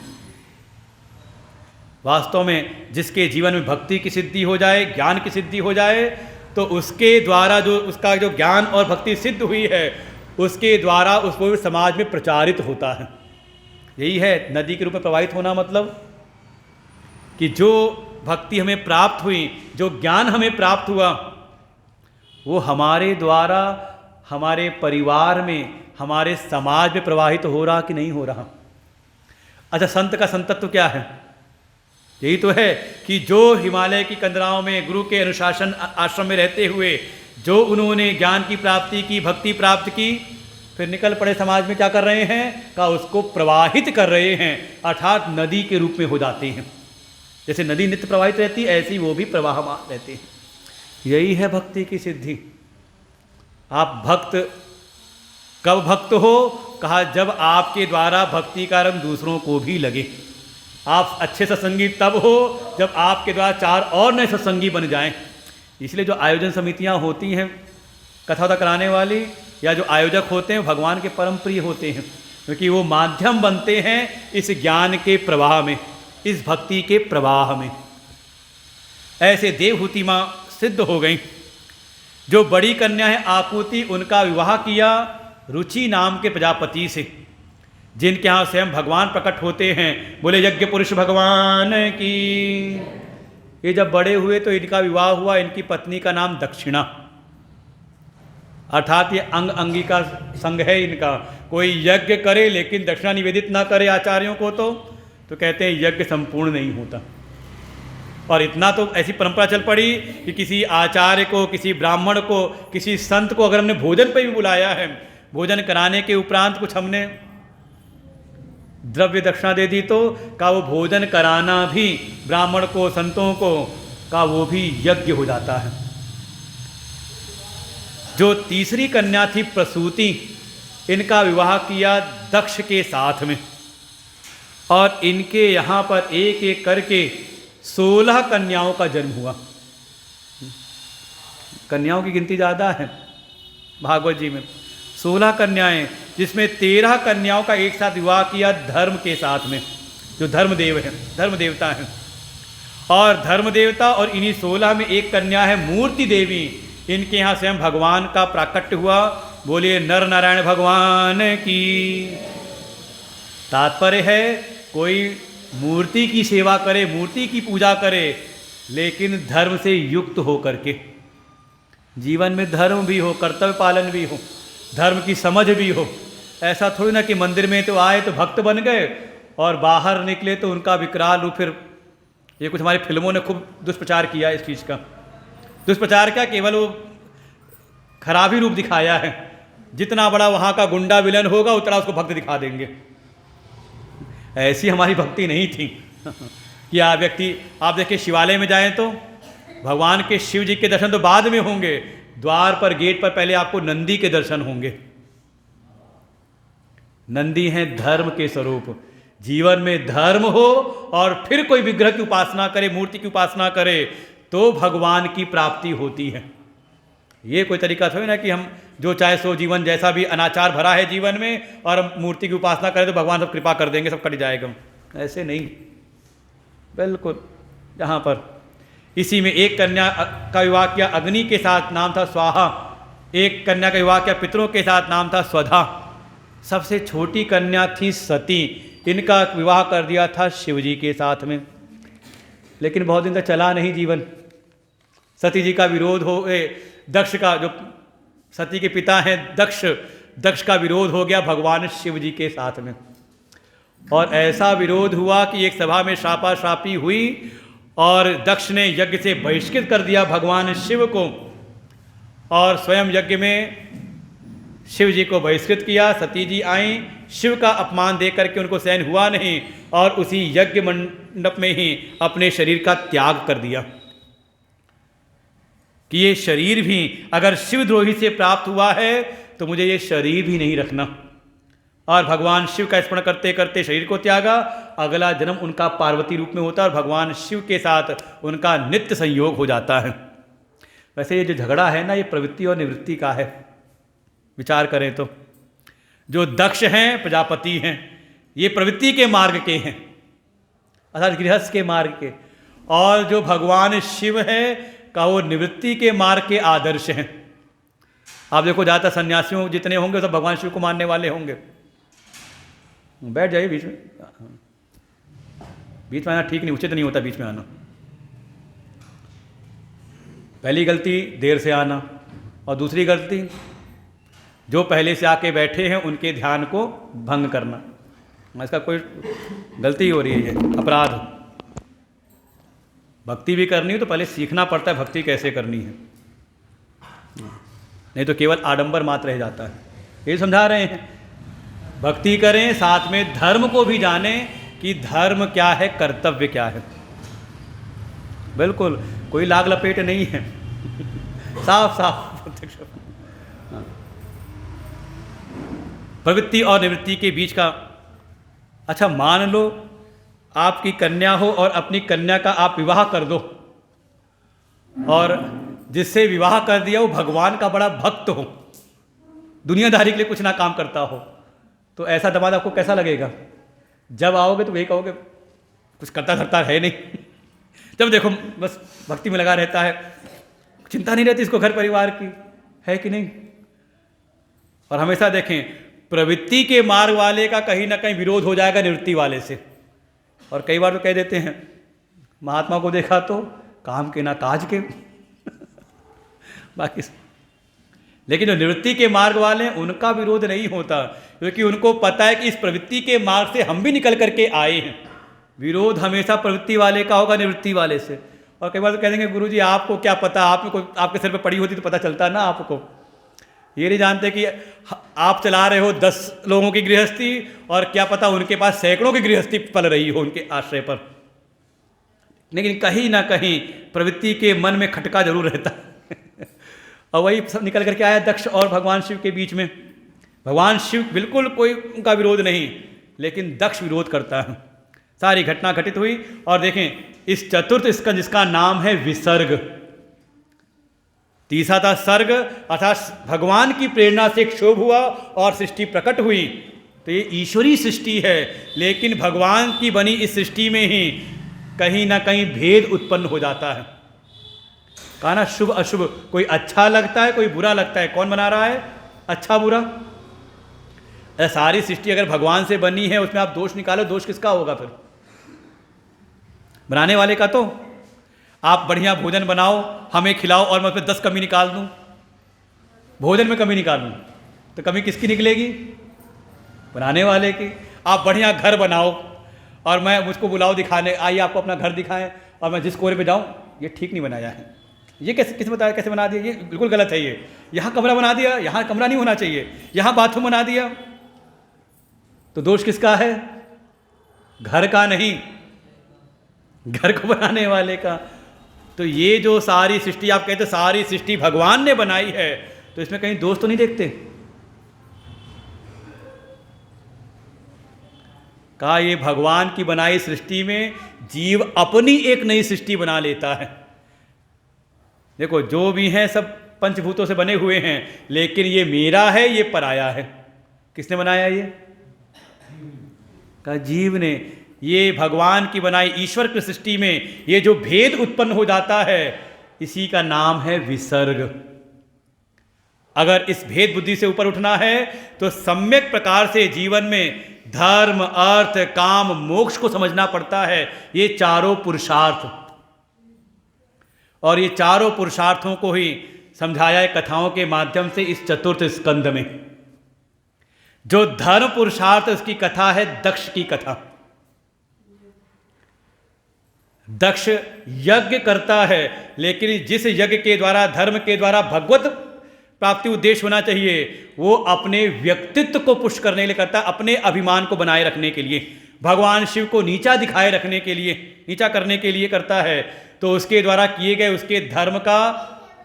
वास्तव में जिसके जीवन में भक्ति की सिद्धि हो जाए, ज्ञान की सिद्धि हो जाए, तो उसके द्वारा जो उसका जो ज्ञान और भक्ति सिद्ध हुई है उसके द्वारा उसको समाज में प्रचारित होता है। यही है नदी के रूप में प्रवाहित होना, मतलब कि जो भक्ति हमें प्राप्त हुई, जो ज्ञान हमें प्राप्त हुआ, वो हमारे द्वारा हमारे परिवार में, हमारे समाज में प्रवाहित हो रहा कि नहीं हो रहा। अच्छा, संत का संतत्व क्या है? यही तो है कि जो हिमालय की कंदराओं में गुरु के अनुशासन आश्रम में रहते हुए जो उन्होंने ज्ञान की प्राप्ति की, भक्ति प्राप्त की, फिर निकल पड़े समाज में क्या कर रहे हैं? का उसको प्रवाहित कर रहे हैं, अर्थात नदी के रूप में हो जाते हैं। जैसे नदी नित्य प्रवाहित रहती है ऐसी वो भी प्रवाहमान रहते हैं। यही है भक्ति की सिद्धि। आप भक्त कब भक्त हो? कहा जब आपके द्वारा भक्ति का रंग दूसरों को भी लगे। आप अच्छे सत्संगी तब हो जब आपके द्वारा 4 और नए सत्संगी बन जाएं। इसलिए जो आयोजन समितियां होती हैं कथा कराने वाली या जो आयोजक होते हैं भगवान के परम प्रिय होते हैं, क्योंकि वो माध्यम बनते हैं इस ज्ञान के प्रवाह में, इस भक्ति के प्रवाह में। ऐसे देवहूति माँ सिद्ध हो गई। जो बड़ी कन्या है आकुति, उनका विवाह किया रुचि नाम के प्रजापति से, जिनके यहाँ स्वयं भगवान प्रकट होते हैं। बोले यज्ञ पुरुष भगवान की। ये जब बड़े हुए तो इनका विवाह हुआ। इनकी पत्नी का नाम दक्षिणा, अर्थात ये अंग अंगी का संग है इनका। कोई यज्ञ करे लेकिन दक्षिणा निवेदित ना करे आचार्यों को तो कहते हैं यज्ञ संपूर्ण नहीं होता। और इतना तो ऐसी परंपरा चल पड़ी कि किसी आचार्य को, किसी ब्राह्मण को, किसी संत को अगर हमने भोजन पे भी बुलाया है, भोजन कराने के उपरांत कुछ हमने द्रव्य दक्षिणा दे दी तो का वो भोजन कराना भी ब्राह्मण को, संतों को का वो भी यज्ञ हो जाता है। जो तीसरी कन्या थी प्रसूति, इनका विवाह किया दक्ष के साथ में, और इनके यहाँ पर एक एक करके 16 कन्याओं का जन्म हुआ। कन्याओं की गिनती ज़्यादा है भागवत जी में, 16 कन्याएं, जिसमें 13 कन्याओं का एक साथ विवाह किया धर्म के साथ में, जो धर्मदेव हैं, धर्म देवता हैं। और धर्म देवता और इन्हीं 16 में एक कन्या है मूर्ति देवी। इनके यहाँ स्वयं भगवान का प्राकट्य हुआ। बोलिए नर नारायण भगवान की। तात्पर्य है कोई मूर्ति की सेवा करे, मूर्ति की पूजा करे, लेकिन धर्म से युक्त हो करके, जीवन में धर्म भी हो, कर्तव्य पालन भी हो, धर्म की समझ भी हो। ऐसा थोड़ी ना कि मंदिर में तो आए तो भक्त बन गए और बाहर निकले तो उनका विकराल रूप। फिर ये कुछ हमारी फिल्मों ने खूब दुष्प्रचार किया इस चीज़ का। दुष्प्रचार क्या, केवल वो खराब ही रूप दिखाया है। जितना बड़ा वहाँ का गुंडा विलन होगा उतना उसको भक्त दिखा देंगे। ऐसी हमारी भक्ति नहीं थी कि आप देखिए शिवालय में जाएं तो भगवान के शिव जी के दर्शन तो बाद में होंगे, द्वार पर गेट पर पहले आपको नंदी के दर्शन होंगे। नंदी हैं धर्म के स्वरूप। जीवन में धर्म हो और फिर कोई विग्रह की उपासना करे, मूर्ति की उपासना करे, तो भगवान की प्राप्ति होती है। ये कोई तरीका थोड़ी ना कि हम जो चाहे सो जीवन, जैसा भी अनाचार भरा है जीवन में, और हम मूर्ति की उपासना करें तो भगवान सब कृपा कर देंगे, सब कट जाएगा। ऐसे नहीं, बिल्कुल। जहाँ पर इसी में एक कन्या का विवाह किया अग्नि के साथ, नाम था स्वाहा। एक कन्या का विवाह किया पितरों के साथ, नाम था स्वधा। सबसे छोटी कन्या थी सती, इनका विवाह कर दिया था शिवजी के साथ में। लेकिन बहुत दिन तक चला नहीं जीवन। सती जी का विरोध हो दक्ष का, जो सती के पिता हैं दक्ष का विरोध हो गया भगवान शिव जी के साथ में। और ऐसा विरोध हुआ कि एक सभा में शापाशापी हुई और दक्ष ने यज्ञ से बहिष्कृत कर दिया भगवान शिव को, और स्वयं यज्ञ में शिव जी को बहिष्कृत किया। सती जी आई, शिव का अपमान दे करके उनको सहन हुआ नहीं, और उसी यज्ञ मंडप में ही अपने शरीर का त्याग कर दिया कि ये शरीर भी अगर शिवद्रोही से प्राप्त हुआ है तो मुझे ये शरीर भी नहीं रखना। और भगवान शिव का स्मरण करते करते शरीर को त्यागा। अगला जन्म उनका पार्वती रूप में होता है और भगवान शिव के साथ उनका नित्य संयोग हो जाता है। वैसे ये जो झगड़ा है ना, ये प्रवृत्ति और निवृत्ति का है। विचार करें तो जो दक्ष हैं, प्रजापति हैं, ये प्रवृत्ति के मार्ग के हैं, अर्थात गृहस्थ के मार्ग के, और जो भगवान शिव है का वो निवृत्ति के मार्ग के आदर्श हैं। आप देखो ज़्यादातर सन्यासियों जितने होंगे सब भगवान शिव को मानने वाले होंगे। बैठ जाइए बीच में, बीच में आना ठीक नहीं, उचित नहीं होता बीच में आना। पहली गलती देर से आना, और दूसरी गलती जो पहले से आके बैठे हैं उनके ध्यान को भंग करना। इसका कोई गलती हो रही है, ये अपराध। भक्ति भी करनी हो तो पहले सीखना पड़ता है भक्ति कैसे करनी है, नहीं तो केवल आडंबर मात्र रह जाता है। ये समझा रहे हैं, भक्ति करें साथ में धर्म को भी जानें कि धर्म क्या है, कर्तव्य क्या है। बिल्कुल कोई लाग लपेट नहीं है, साफ साफ प्रत्यक्ष। प्रवृत्ति और निवृत्ति के बीच का। अच्छा, मान लो आपकी कन्या हो और अपनी कन्या का आप विवाह कर दो, और जिससे विवाह कर दिया वो भगवान का बड़ा भक्त हो, दुनियादारी के लिए कुछ ना काम करता हो, तो ऐसा दामाद आपको कैसा लगेगा? जब आओगे तो वही कहोगे कुछ करता धरता है नहीं। जब देखो बस भक्ति में लगा रहता है, चिंता नहीं रहती इसको घर परिवार की, है कि नहीं? और हमेशा देखें, प्रवृत्ति के मार्ग वाले का कहीं ना कहीं विरोध हो जाएगा निवृत्ति वाले से। और कई बार तो कह देते हैं, महात्मा को देखा तो काम के ना काज के बाकी। लेकिन जो निवृत्ति के मार्ग वाले हैं उनका विरोध नहीं होता, क्योंकि उनको पता है कि इस प्रवृत्ति के मार्ग से हम भी निकल करके आए हैं। विरोध हमेशा प्रवृत्ति वाले का होगा निवृत्ति वाले से। और कई बार तो कह देंगे, गुरु जी आपको क्या पता, आप कोई आपके सिर पे पड़ी होती तो पता चलता ना आपको। ये नहीं जानते कि आप चला रहे हो 10 लोगों की गृहस्थी, और क्या पता उनके पास सैकड़ों की गृहस्थी पल रही हो उनके आश्रय पर। लेकिन कहीं ना कहीं प्रवृत्ति के मन में खटका जरूर रहता है। और वही सब निकल करके आया दक्ष और भगवान शिव के बीच में। भगवान शिव बिल्कुल कोई उनका विरोध नहीं, लेकिन दक्ष विरोध करता है। सारी घटना घटित हुई, और देखें इस चतुर्थ स्कंद जिसका नाम है विसर्ग, तीसरा था सर्ग, अर्थात भगवान की प्रेरणा से क्षोभ हुआ और सृष्टि प्रकट हुई। तो ये ईश्वरी सृष्टि है, लेकिन भगवान की बनी इस सृष्टि में ही कहीं ना कहीं भेद उत्पन्न हो जाता है। कहा ना, शुभ अशुभ, कोई अच्छा लगता है कोई बुरा लगता है। कौन बना रहा है अच्छा बुरा? सारी सृष्टि अगर भगवान से बनी है, उसमें आप दोष निकालो, दोष किसका होगा फिर? बनाने वाले का। तो आप बढ़िया भोजन बनाओ, हमें खिलाओ, और मैं उसमें 10 कमी निकाल दूं, भोजन में कमी निकाल दूं, तो कमी किसकी निकलेगी? बनाने वाले की। आप बढ़िया घर बनाओ और मैं मुझको बुलाओ दिखाने, आइए आपको अपना घर दिखाएं, और मैं जिस कोरे पे जाऊं, ये ठीक नहीं बनाया है, ये किस बताया कैसे बना दिया, ये बिल्कुल गलत है, ये यहाँ कमरा बना दिया, यहाँ कमरा नहीं होना चाहिए, यहाँ बाथरूम बना दिया, तो दोष किसका है? घर का नहीं, घर को बनाने वाले का। तो ये जो सारी सृष्टि आप कहते सारी सृष्टि भगवान ने बनाई है, तो इसमें कहीं दोष तो नहीं देखते? कहा ये भगवान की बनाई सृष्टि में जीव अपनी एक नई सृष्टि बना लेता है। देखो जो भी हैं सब पंचभूतों से बने हुए हैं, लेकिन ये मेरा है, ये पराया है। किसने बनाया ये? कहा जीव ने। ये भगवान की बनाई ईश्वर की सृष्टि में ये जो भेद उत्पन्न हो जाता है, इसी का नाम है विसर्ग। अगर इस भेद बुद्धि से ऊपर उठना है तो सम्यक प्रकार से जीवन में धर्म, अर्थ, काम, मोक्ष को समझना पड़ता है। ये चारों पुरुषार्थ, और ये चारों पुरुषार्थों को ही समझाया है कथाओं के माध्यम से इस चतुर्थ स्कंद में। जो धर्म पुरुषार्थ, उसकी कथा है दक्ष की कथा। दक्ष यज्ञ करता है, लेकिन जिस यज्ञ के द्वारा, धर्म के द्वारा भगवत प्राप्ति उद्देश्य होना चाहिए, वो अपने व्यक्तित्व को पुष्ट करने के लिए करता है, अपने अभिमान को बनाए रखने के लिए, भगवान शिव को नीचा दिखाए रखने के लिए, नीचा करने के लिए करता है। तो उसके द्वारा किए गए उसके धर्म का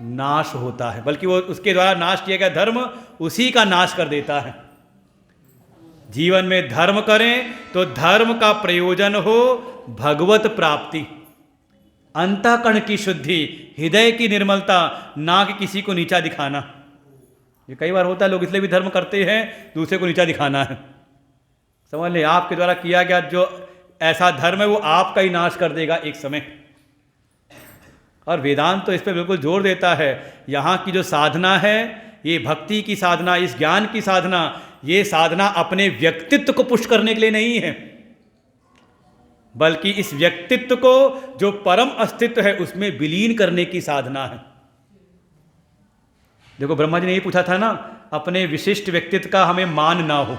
नाश होता है, बल्कि वो उसके द्वारा नाश किया गया धर्म उसी का नाश कर देता है। जीवन में धर्म करें तो धर्म का प्रयोजन हो भगवत प्राप्ति, अंतःकरण की शुद्धि, हृदय की निर्मलता, ना कि किसी को नीचा दिखाना। ये कई बार होता है, लोग इसलिए भी धर्म करते हैं दूसरे को नीचा दिखाना है। समझ लें, आपके द्वारा किया गया जो ऐसा धर्म है वो आपका ही नाश कर देगा एक समय। और वेदांत तो इस पर बिल्कुल जोर देता है। यहाँ की जो साधना है, ये भक्ति की साधना, इस ज्ञान की साधना, ये साधना अपने व्यक्तित्व को पुष्ट करने के लिए नहीं है, बल्कि इस व्यक्तित्व को जो परम अस्तित्व है उसमें विलीन करने की साधना है। देखो ब्रह्मा जी ने ये पूछा था ना, अपने विशिष्ट व्यक्तित्व का हमें मान ना हो।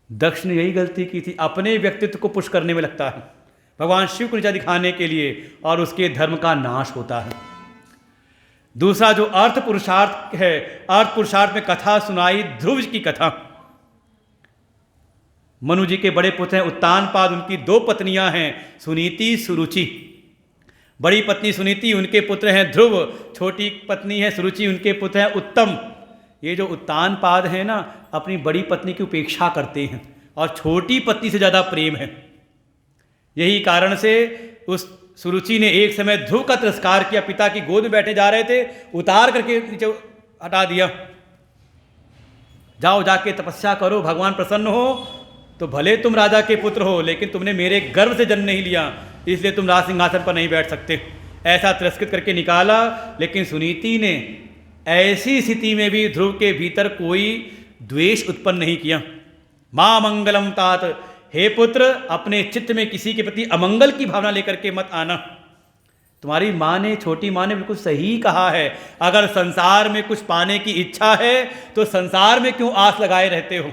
दक्ष ने यही गलती की थी, अपने व्यक्तित्व को पुष्ट करने में लगता है भगवान शिव को नीचा दिखाने के लिए, और उसके धर्म का नाश होता है। दूसरा जो अर्थ पुरुषार्थ है, अर्थ पुरुषार्थ में कथा सुनाई ध्रुव की कथा। मनु जी के बड़े पुत्र हैं उत्तानपाद, उनकी 2 पत्नियां हैं सुनीति, सुरुचि। बड़ी पत्नी सुनीति, उनके पुत्र हैं ध्रुव, छोटी पत्नी है सुरुचि, उनके पुत्र हैं उत्तम। ये जो उत्तानपाद हैं ना, अपनी बड़ी पत्नी की उपेक्षा करते हैं और छोटी पत्नी से ज़्यादा प्रेम है। यही कारण से उस सुरुचि ने एक समय ध्रुव का तिरस्कार किया। पिता की गोद में बैठे जा रहे थे, उतार करके नीचे हटा दिया। जाओ जाके तपस्या करो, भगवान प्रसन्न हो तो भले तुम राजा के पुत्र हो, लेकिन तुमने मेरे गर्भ से जन्म नहीं लिया, इसलिए तुम राज सिंहासन पर नहीं बैठ सकते। ऐसा तिरस्कृत करके निकाला। लेकिन सुनीति ने ऐसी स्थिति में भी ध्रुव के भीतर कोई द्वेष उत्पन्न नहीं किया। मां मंगलम तात, हे पुत्र, अपने चित्त में किसी के प्रति अमंगल की भावना लेकर के मत आना। तुम्हारी माँ ने, छोटी माँ ने बिल्कुल सही कहा है। अगर संसार में कुछ पाने की इच्छा है तो संसार में क्यों आस लगाए रहते हो?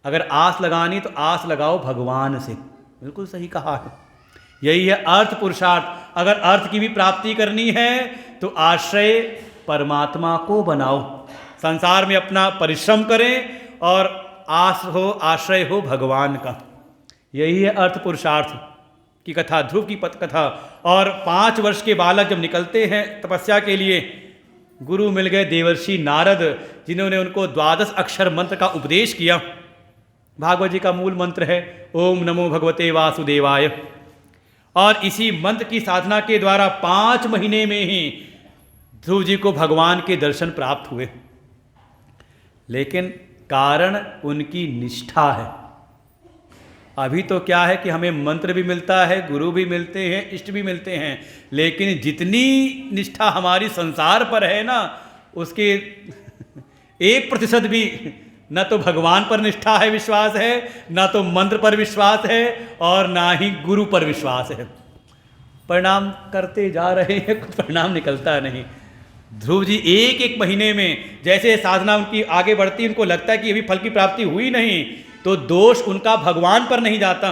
अगर आस लगानी तो आस लगाओ भगवान से। बिल्कुल सही कहा है। यही है अर्थ पुरुषार्थ। अगर अर्थ की भी प्राप्ति करनी है तो आश्रय परमात्मा को बनाओ, संसार में अपना परिश्रम करें और आश्रय हो भगवान का। यही है अर्थ पुरुषार्थ की कथा, ध्रुव की पथ कथा। और 5 वर्ष के बालक जब निकलते हैं तपस्या के लिए, गुरु मिल गए देवर्षि नारद, जिन्होंने उनको 12 अक्षर मंत्र का उपदेश किया। भागवत जी का मूल मंत्र है ओम नमो भगवते वासुदेवाय। और इसी मंत्र की साधना के द्वारा 5 महीने में ही ध्रुव जी को भगवान के दर्शन प्राप्त हुए। लेकिन कारण उनकी निष्ठा है। अभी तो क्या है कि हमें मंत्र भी मिलता है, गुरु भी मिलते हैं, इष्ट भी मिलते हैं, लेकिन जितनी निष्ठा हमारी संसार पर है ना, उसके 1% भी न तो भगवान पर निष्ठा है, विश्वास है, ना तो मंत्र पर विश्वास है, और ना ही गुरु पर विश्वास है। परिणाम करते जा रहे हैं, कुछ परिणाम निकलता नहीं। ध्रुव जी 1 महीने में जैसे साधना उनकी आगे बढ़ती, उनको लगता है कि अभी फल की प्राप्ति हुई नहीं, तो दोष उनका भगवान पर नहीं जाता,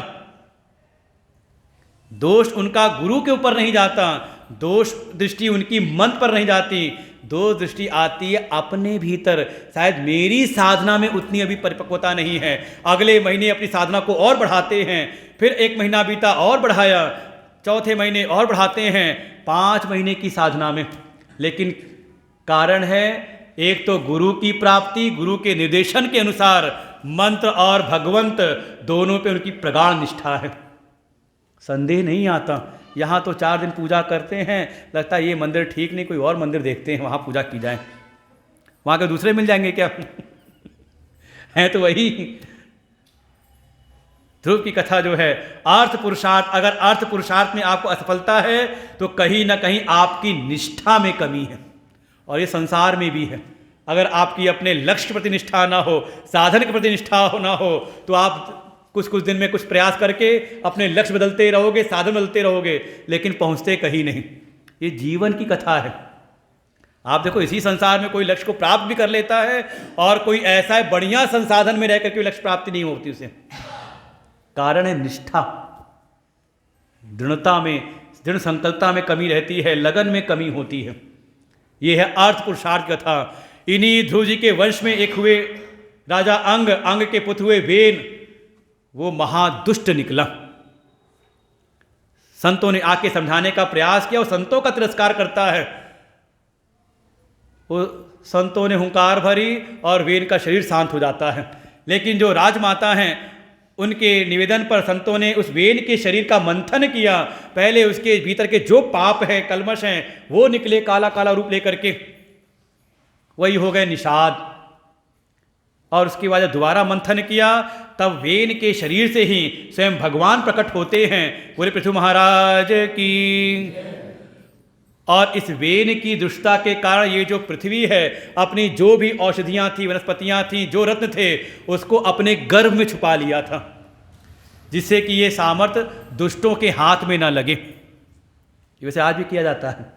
दोष उनका गुरु के ऊपर नहीं जाता, दोष दृष्टि उनकी मंत्र पर नहीं जाती, दोष दृष्टि आती है अपने भीतर। शायद मेरी साधना में उतनी अभी परिपक्वता नहीं है। अगले महीने अपनी साधना को और बढ़ाते हैं, फिर 1 महीना बीता और बढ़ाया, चौथे महीने और बढ़ाते हैं, 5 महीने की साधना में। लेकिन कारण है एक तो गुरु की प्राप्ति, गुरु के निर्देशन के अनुसार मंत्र और भगवंत दोनों पे उनकी प्रगाढ़ निष्ठा है। संदेह नहीं आता। यहाँ तो 4 दिन पूजा करते हैं, लगता है ये मंदिर ठीक नहीं, कोई और मंदिर देखते हैं, वहाँ पूजा की जाए। वहाँ के दूसरे मिल जाएंगे क्या? हैं तो वही। ध्रुव की कथा जो है अर्थ पुरुषार्थ, अगर अर्थ पुरुषार्थ में आपको असफलता है तो कहीं ना कहीं आपकी निष्ठा में कमी है, और ये संसार में भी है। अगर आपकी अपने लक्ष्य के प्रति निष्ठा ना हो, साधन के प्रति निष्ठा ना हो, तो आप कुछ दिन में कुछ प्रयास करके अपने लक्ष्य बदलते रहोगे, साधन बदलते रहोगे, लेकिन पहुंचते कहीं नहीं। ये जीवन की कथा है। आप देखो, इसी संसार में कोई लक्ष्य को प्राप्त भी कर लेता है, और कोई ऐसा है बढ़िया संसाधन में रहकर के लक्ष्य प्राप्ति नहीं होती उसे। कारण है निष्ठा, दृढ़ता में, दृढ़ संकल्पता में कमी रहती है, लगन में कमी होती है। ये है अर्थ पुरुषार्थ कथा। इन्हीं ध्रुव जी के वंश में एक हुए राजा अंग, अंग के पुत्र हुए वेन, वो महादुष्ट निकला। संतों ने आके समझाने का प्रयास किया, वो संतों का तिरस्कार करता है। वो संतों ने हुंकार भरी और वेन का शरीर शांत हो जाता है। लेकिन जो राजमाता हैं, उनके निवेदन पर संतों ने उस वेन के शरीर का मंथन किया। पहले उसके भीतर के जो पाप हैं, कलमश हैं, वो निकले काला काला रूप लेकर के, वही हो गए निषाद। और उसके बाद जब दोबारा मंथन किया, तब वेन के शरीर से ही स्वयं भगवान प्रकट होते हैं। बोले पृथु महाराज की। और इस वेन की दुष्टता के कारण ये जो पृथ्वी है, अपनी जो भी औषधियाँ थी, वनस्पतियाँ थी, जो रत्न थे, उसको अपने गर्भ में छुपा लिया था, जिससे कि ये सामर्थ्य दुष्टों के हाथ में ना लगे। वैसे आज भी किया जाता है।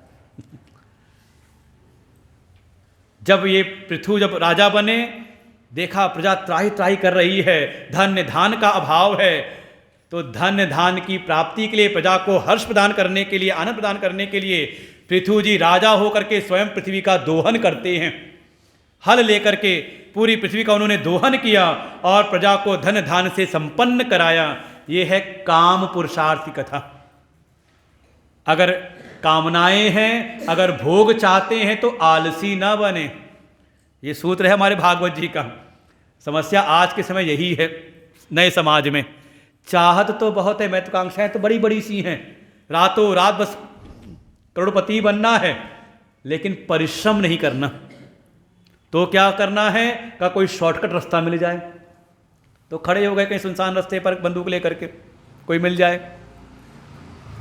जब ये पृथु जब राजा बने, देखा प्रजा त्राही त्राही कर रही है, धन्य धान का अभाव है, तो धन्य धान की प्राप्ति के लिए, प्रजा को हर्ष प्रदान करने के लिए, आनंद प्रदान करने के लिए पृथु जी राजा होकर के स्वयं पृथ्वी का दोहन करते हैं। हल लेकर के पूरी पृथ्वी का उन्होंने दोहन किया और प्रजा को धन धान से संपन्न कराया। ये है काम पुरुषार्थ की कथा। अगर कामनाएं हैं, अगर भोग चाहते हैं तो आलसी ना बने। ये सूत्र है हमारे भागवत जी का। समस्या आज के समय यही है नए समाज में, चाहत तो बहुत है, महत्वाकांक्षाएं तो बड़ी बड़ी सी हैं, रातों रात बस करोड़पति बनना है, लेकिन परिश्रम नहीं करना। तो क्या करना है का कोई शॉर्टकट रास्ता मिल जाए तो खड़े हो गए कहीं सुनसान रास्ते पर बंदूक लेकर के, कोई मिल जाए।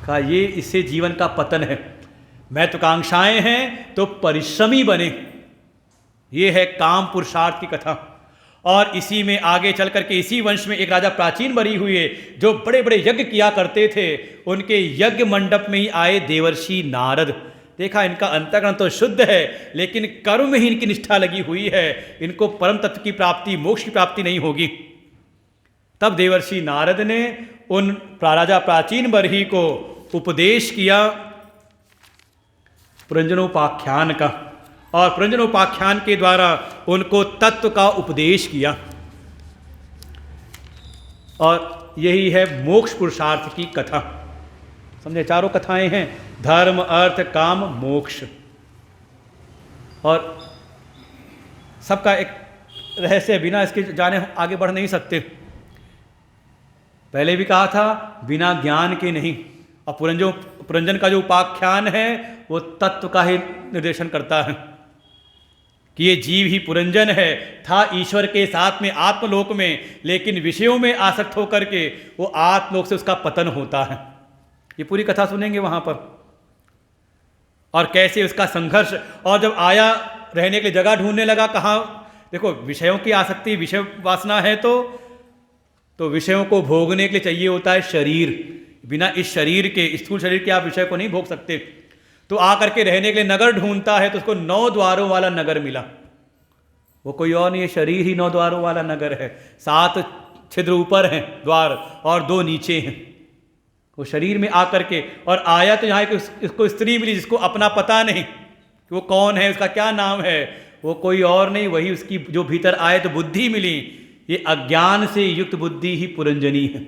कहा ये इससे जीवन का पतन है। महत्वाकांक्षाएं हैं तो परिश्रमी बने, ये है काम पुरुषार्थ की कथा। और इसी में आगे चल करके इसी वंश में एक राजा प्राचीन बरी हुए जो बड़े बड़े यज्ञ किया करते थे। उनके यज्ञ मंडप में ही आए देवर्षि नारद। देखा इनका अंतःकरण तो शुद्ध है, लेकिन कर्म में ही इनकी निष्ठा लगी हुई है, इनको परम तत्व की प्राप्ति, मोक्ष की प्राप्ति नहीं होगी। तब देवर्षि नारद ने उन राजा प्राचीन बरही को उपदेश किया पुरंजनोपाख्यान का, और पुरंजनोपाख्यान के द्वारा उनको तत्व का उपदेश किया। और यही है मोक्ष पुरुषार्थ की कथा। समझे, चारों कथाएं हैं, धर्म अर्थ काम मोक्ष। और सबका एक रहस्य, बिना इसके जाने हम आगे बढ़ नहीं सकते। पहले भी कहा था बिना ज्ञान के नहीं। और पुरंजन का जो उपाख्यान है वो तत्व का ही निर्देशन करता है कि ये जीव ही पुरंजन है, था ईश्वर के साथ में आत्मलोक में, लेकिन विषयों में आसक्त होकर के वो आत्मलोक से उसका पतन होता है। ये पूरी कथा सुनेंगे वहाँ पर, और कैसे उसका संघर्ष। और जब आया रहने के लिए जगह ढूंढने लगा, कहाँ देखो विषयों की आसक्ति, विषय वासना है तो विषयों को भोगने के लिए चाहिए होता है शरीर। बिना इस शरीर के, स्थूल शरीर के आप विषय को नहीं भोग सकते। तो आकर के रहने के लिए नगर ढूंढता है, तो उसको 9 द्वारों वाला नगर मिला। वो कोई और नहीं है, शरीर ही 9 द्वारों वाला नगर है। 7 छिद्र ऊपर हैं द्वार और 2 नीचे हैं। वो शरीर में आकर के, और आया तो यहाँ इसको स्त्री मिली जिसको अपना पता नहीं कि वो कौन है, उसका क्या नाम है। वो कोई और नहीं, वही उसकी जो भीतर आए तो बुद्धि मिली। ये अज्ञान से युक्त बुद्धि ही पुरंजनी है।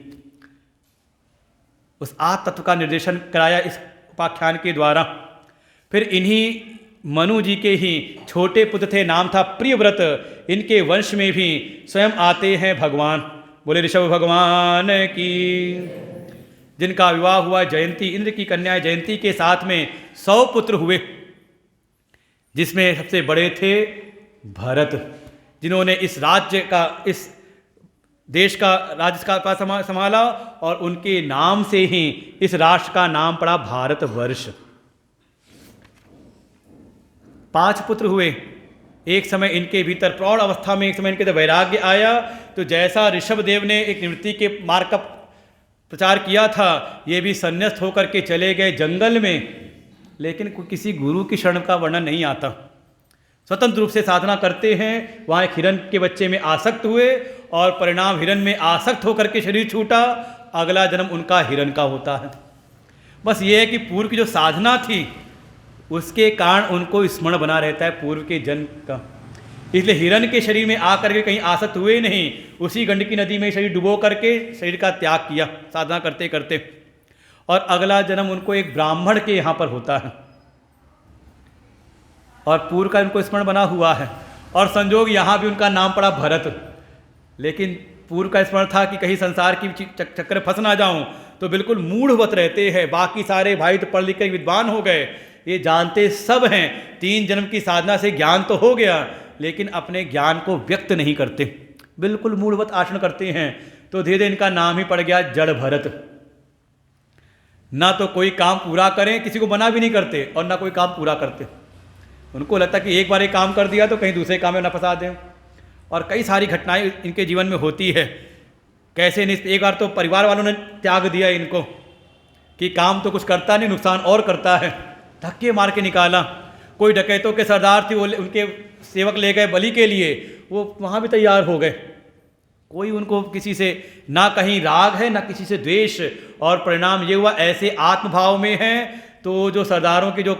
उस आत्म तत्व का निर्देशन कराया इस उपाख्यान के द्वारा। फिर इन्हीं मनु जी के ही छोटे पुत्र थे, नाम था प्रियव्रत। इनके वंश में भी स्वयं आते हैं भगवान। बोले ऋषभ भगवान की। जिनका विवाह हुआ जयंती, इंद्र की कन्या जयंती के साथ में 100 पुत्र हुए, जिसमें सबसे बड़े थे भरत, जिन्होंने इस राज्य का, इस देश का राज्य का संभाला, और उनके नाम से ही इस राष्ट्र का नाम पड़ा भारतवर्ष। 5 पुत्र हुए। एक समय इनके भीतर प्रौढ़ अवस्था में, एक समय इनके अंदर वैराग्य आया। तो जैसा ऋषभ देव ने एक निवृत्ति के मार्ग का प्रचार किया था, ये भी संन्यास्त होकर के चले गए जंगल में। लेकिन किसी गुरु की शरण का वर्णन नहीं आता। स्वतंत्र रूप से साधना करते हैं। वहाँ एक हिरण के बच्चे में आसक्त हुए, और परिणाम हिरण में आसक्त होकर के शरीर छूटा। अगला जन्म उनका हिरण का होता है। बस ये है कि पूर्व की जो साधना थी उसके कारण उनको स्मरण बना रहता है पूर्व के जन्म का। इसलिए हिरण के शरीर में आकर के कहीं आसक्त हुए नहीं, उसी गंडकी नदी में शरीर डुबो करके शरीर का त्याग किया साधना करते करते। और अगला जन्म उनको एक ब्राह्मण के यहाँ पर होता है, और पूर्व का उनको स्मरण बना हुआ है। और संजोग यहाँ भी उनका नाम पड़ा भरत। लेकिन पूर्व का स्मरण था कि कहीं संसार की चक्कर फंस ना जाऊं, तो बिल्कुल मूढ़वत रहते हैं। बाकी सारे भाई तो पढ़ लिख कर विद्वान हो गए, ये जानते सब हैं। 3 जन्म की साधना से ज्ञान तो हो गया, लेकिन अपने ज्ञान को व्यक्त नहीं करते, बिल्कुल मूढ़वत आचरण करते हैं। तो धीरे धीरे इनका नाम ही पड़ गया जड़ भरत। ना तो कोई काम पूरा करें, किसी को मना भी नहीं करते, और ना कोई काम पूरा करते। उनको लगता कि एक बार एक काम कर दिया तो कहीं दूसरे काम में न फंसा दें। और कई सारी घटनाएं इनके जीवन में होती है। कैसे नहीं, एक बार तो परिवार वालों ने त्याग दिया इनको कि काम तो कुछ करता नहीं, नुकसान और करता है, धक्के मार के निकाला। कोई डकैतों के सरदार थे, वो उनके सेवक ले गए बलि के लिए, वो वहाँ भी तैयार हो गए। कोई उनको किसी से ना कहीं राग है ना किसी से द्वेष। और परिणाम ये हुआ, ऐसे आत्मभाव में है तो जो सरदारों की जो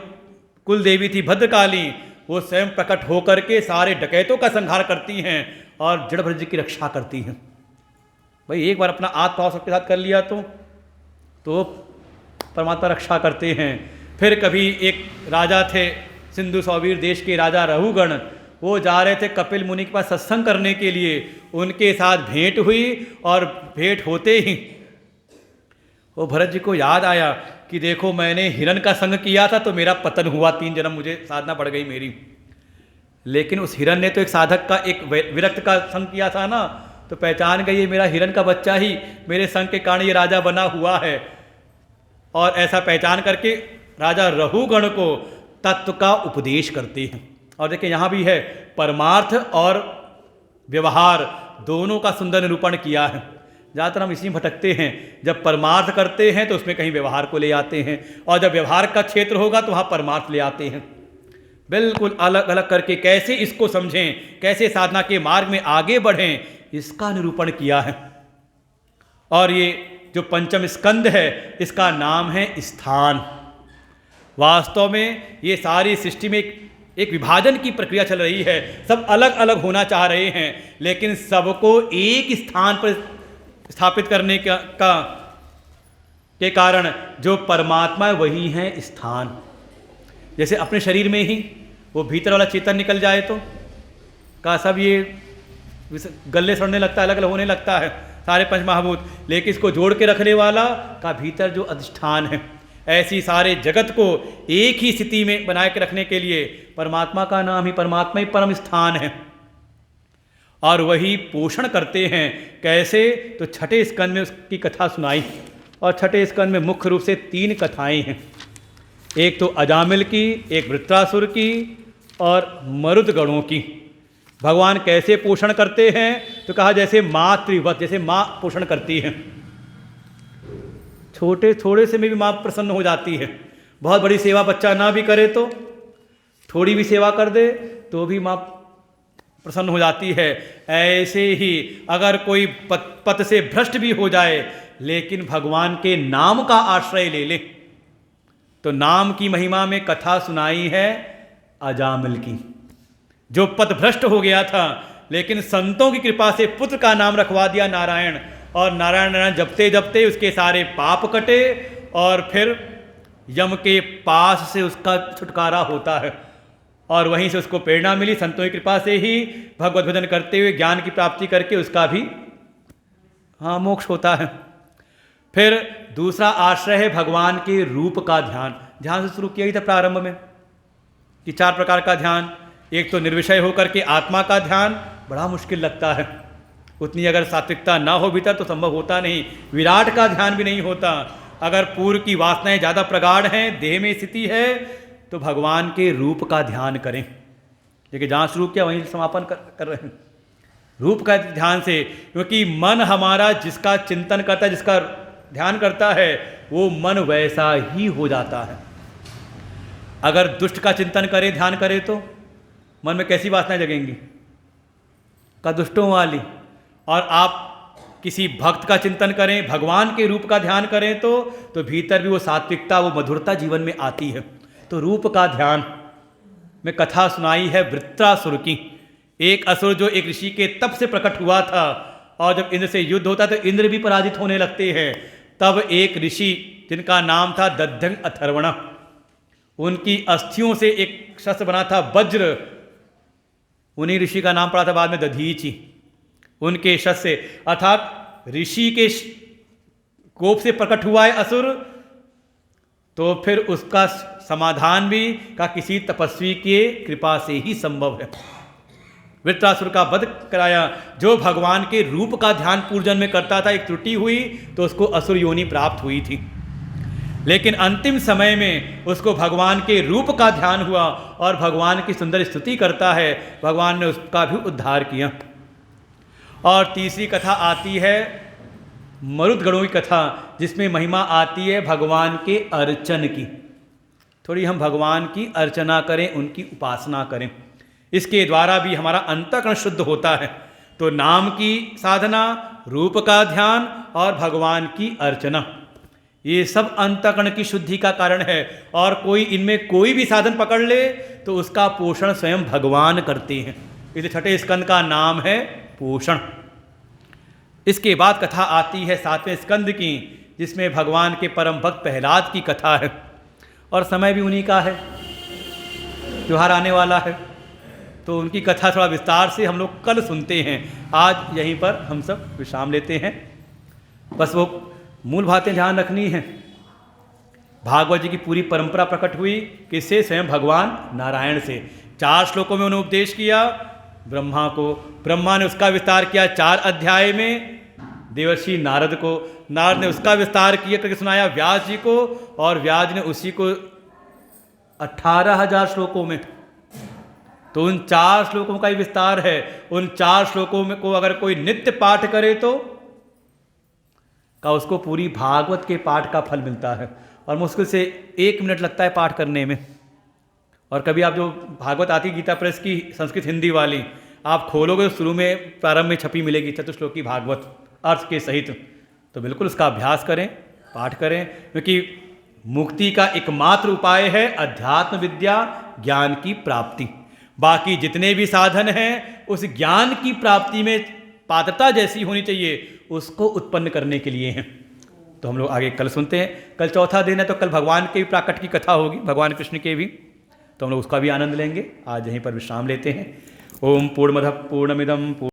कुल देवी थी भद्रकाली, वो स्वयं प्रकट होकर के सारे डकैतों का संहार करती हैं और जड़ भरत जी की रक्षा करती हैं। भाई एक बार अपना आत्मभाव सबके साथ कर लिया तो परमात्मा रक्षा करते हैं। फिर कभी एक राजा थे, सिंधु सौवीर देश के राजा रहुगण, वो जा रहे थे कपिल मुनि के पास सत्संग करने के लिए। उनके साथ भेंट हुई और भेंट होते ही वो भरत जी को याद आया कि देखो मैंने हिरण का संग किया था तो मेरा पतन हुआ, 3 जन्म मुझे साधना पड़ गई मेरी। लेकिन उस हिरण ने तो एक साधक का, एक विरक्त का संग किया था ना, तो पहचान गई ये मेरा हिरण का बच्चा ही मेरे संग के कारण ये राजा बना हुआ है। और ऐसा पहचान करके राजा रहुगण को तत्व का उपदेश करते हैं। और देखिए यहाँ भी है, परमार्थ और व्यवहार दोनों का सुंदर निरूपण किया है। ज़्यादातर हम इसी में भटकते हैं, जब परमार्थ करते हैं तो उसमें कहीं व्यवहार को ले आते हैं, और जब व्यवहार का क्षेत्र होगा तो वहाँ परमार्थ ले आते हैं। बिल्कुल अलग अलग करके कैसे इसको समझें, कैसे साधना के मार्ग में आगे बढ़ें, इसका निरूपण किया है। और ये जो पंचम स्कंद है इसका नाम है स्थान। वास्तव में ये सारी सृष्टि में एक विभाजन की प्रक्रिया चल रही है। सब अलग अलग होना चाह रहे हैं, लेकिन सबको एक स्थान पर स्थापित करने के कारण जो परमात्मा है वही है स्थान। जैसे अपने शरीर में ही वो भीतर वाला चेतन निकल जाए तो का सब ये गले सड़ने लगता है, अलग अलग होने लगता है सारे पंच महाभूत, लेकिन इसको जोड़ के रखने वाला का भीतर जो अधिष्ठान है, ऐसी सारे जगत को एक ही स्थिति में बनाए के रखने के लिए परमात्मा का नाम ही, परमात्मा ही परम स्थान है। और वही पोषण करते हैं। कैसे? तो छठे स्कंद में उसकी कथा सुनाई, और छठे स्कंद में मुख्य रूप से 3 कथाएं हैं। एक तो अजामिल की, एक वृत्रासुर की और मरुदगणों की। भगवान कैसे पोषण करते हैं? तो कहा जैसे मातृवत, जैसे माँ पोषण करती है। छोटे थोड़े से में भी माँ प्रसन्न हो जाती है। बहुत बड़ी सेवा बच्चा ना भी करे तो थोड़ी भी सेवा कर दे तो भी माँ प्रसन्न हो जाती है। ऐसे ही अगर कोई पथ से भ्रष्ट भी हो जाए लेकिन भगवान के नाम का आश्रय ले ले, तो नाम की महिमा में कथा सुनाई है अजामिल की। जो पथ भ्रष्ट हो गया था लेकिन संतों की कृपा से पुत्र का नाम रखवा दिया नारायण, और नारायण नारायण जपते जपते उसके सारे पाप कटे और फिर यम के पास से उसका छुटकारा होता है। और वहीं से उसको प्रेरणा मिली, संतों की कृपा से ही भगवत भजन करते हुए ज्ञान की प्राप्ति करके उसका भी मोक्ष होता है। फिर दूसरा आश्रय है भगवान के रूप का ध्यान। ध्यान से शुरू किया ही था प्रारंभ में कि 4 प्रकार का ध्यान। एक तो निर्विषय होकर के आत्मा का ध्यान, बड़ा मुश्किल लगता है, उतनी अगर सात्विकता ना हो भीतर तो संभव होता नहीं। विराट का ध्यान भी नहीं होता। अगर पूर्व की वासनाएं ज़्यादा प्रगाढ़ हैं, देह में स्थिति है, तो भगवान के रूप का ध्यान करें। देखिए जहाँ शुरू किया वहीं समापन कर रहे हैं रूप का ध्यान से, क्योंकि मन हमारा जिसका चिंतन करता है, जिसका ध्यान करता है, वो मन वैसा ही हो जाता है। अगर दुष्ट का चिंतन करे, ध्यान करे, तो मन में कैसी वासनाएं जगेंगी? का दुष्टों वाली। और आप किसी भक्त का चिंतन करें, भगवान के रूप का ध्यान करें, तो भीतर भी वो सात्विकता, वो मधुरता जीवन में आती है। तो रूप का ध्यान में कथा सुनाई है वृत्रासुर की। एक असुर जो एक ऋषि के तप से प्रकट हुआ था, और जब इंद्र से युद्ध होता है तो इंद्र भी पराजित होने लगते हैं। तब एक ऋषि जिनका नाम था दध्यंग अथर्वण, उनकी अस्थियों से एक शस्त्र बना था वज्र, उन्हीं ऋषि का नाम पड़ा था बाद में दधीचि। उनके शस्त्र से, अर्थात ऋषि के कोप से प्रकट हुआ है असुर, तो फिर उसका समाधान भी का किसी तपस्वी के कृपा से ही संभव है। वृत्रासुर का वध कराया। जो भगवान के रूप का ध्यान पूर्वजन्म में करता था, एक त्रुटि हुई तो उसको असुर योनि प्राप्त हुई थी, लेकिन अंतिम समय में उसको भगवान के रूप का ध्यान हुआ और भगवान की सुंदर स्तुति करता है, भगवान ने उसका भी उद्धार किया। और तीसरी कथा आती है मरुदगणों की कथा, जिसमें महिमा आती है भगवान के अर्चन की। थोड़ी हम भगवान की अर्चना करें, उनकी उपासना करें, इसके द्वारा भी हमारा अंतःकरण शुद्ध होता है। तो नाम की साधना, रूप का ध्यान और भगवान की अर्चना, ये सब अंतःकरण की शुद्धि का कारण है। और कोई इनमें कोई भी साधन पकड़ ले तो उसका पोषण स्वयं भगवान करते हैं। इसलिए छठे स्कंद का नाम है पोषण। इसके बाद कथा आती है 7वें स्कंद की, जिसमें भगवान के परम भक्त प्रहलाद की कथा है। और समय भी उन्हीं का है, त्योहार आने वाला है, तो उनकी कथा थोड़ा विस्तार से हम लोग कल सुनते हैं। आज यहीं पर हम सब विश्राम लेते हैं। बस वो मूल बातें ध्यान रखनी हैं। भागवत जी की पूरी परंपरा प्रकट हुई किससे? स्वयं भगवान नारायण से। 4 श्लोकों में उन्होंने उपदेश किया ब्रह्मा को, ब्रह्मा ने उसका विस्तार किया 4 अध्याय में देवर्षि नारद को, नारद ने उसका विस्तार किया करके सुनाया व्यास जी को, और व्यास ने उसी को 18,000 श्लोकों में। तो उन 4 श्लोकों का ही विस्तार है। उन 4 श्लोकों में को अगर कोई नित्य पाठ करे तो का उसको पूरी भागवत के पाठ का फल मिलता है, और मुश्किल से 1 मिनट लगता है पाठ करने में। और कभी आप जो भागवत आती गीता प्रेस की संस्कृत हिंदी वाली आप खोलोगे तो शुरू में प्रारंभ में छपी मिलेगी चतुश्लोकी भागवत अर्थ के सहित, तो बिल्कुल उसका अभ्यास करें, पाठ करें, क्योंकि मुक्ति का एकमात्र उपाय है अध्यात्म विद्या, ज्ञान की प्राप्ति। बाकी जितने भी साधन हैं उस ज्ञान की प्राप्ति में पात्रता जैसी होनी चाहिए उसको उत्पन्न करने के लिए हैं। तो हम लोग आगे कल सुनते हैं। कल चौथा दिन है तो कल भगवान के भी प्राकट की कथा होगी, भगवान कृष्ण के भी, तो हम लोग उसका भी आनंद लेंगे। आज यहीं पर विश्राम लेते हैं। ओम पूर्णमदः पूर्णमिदं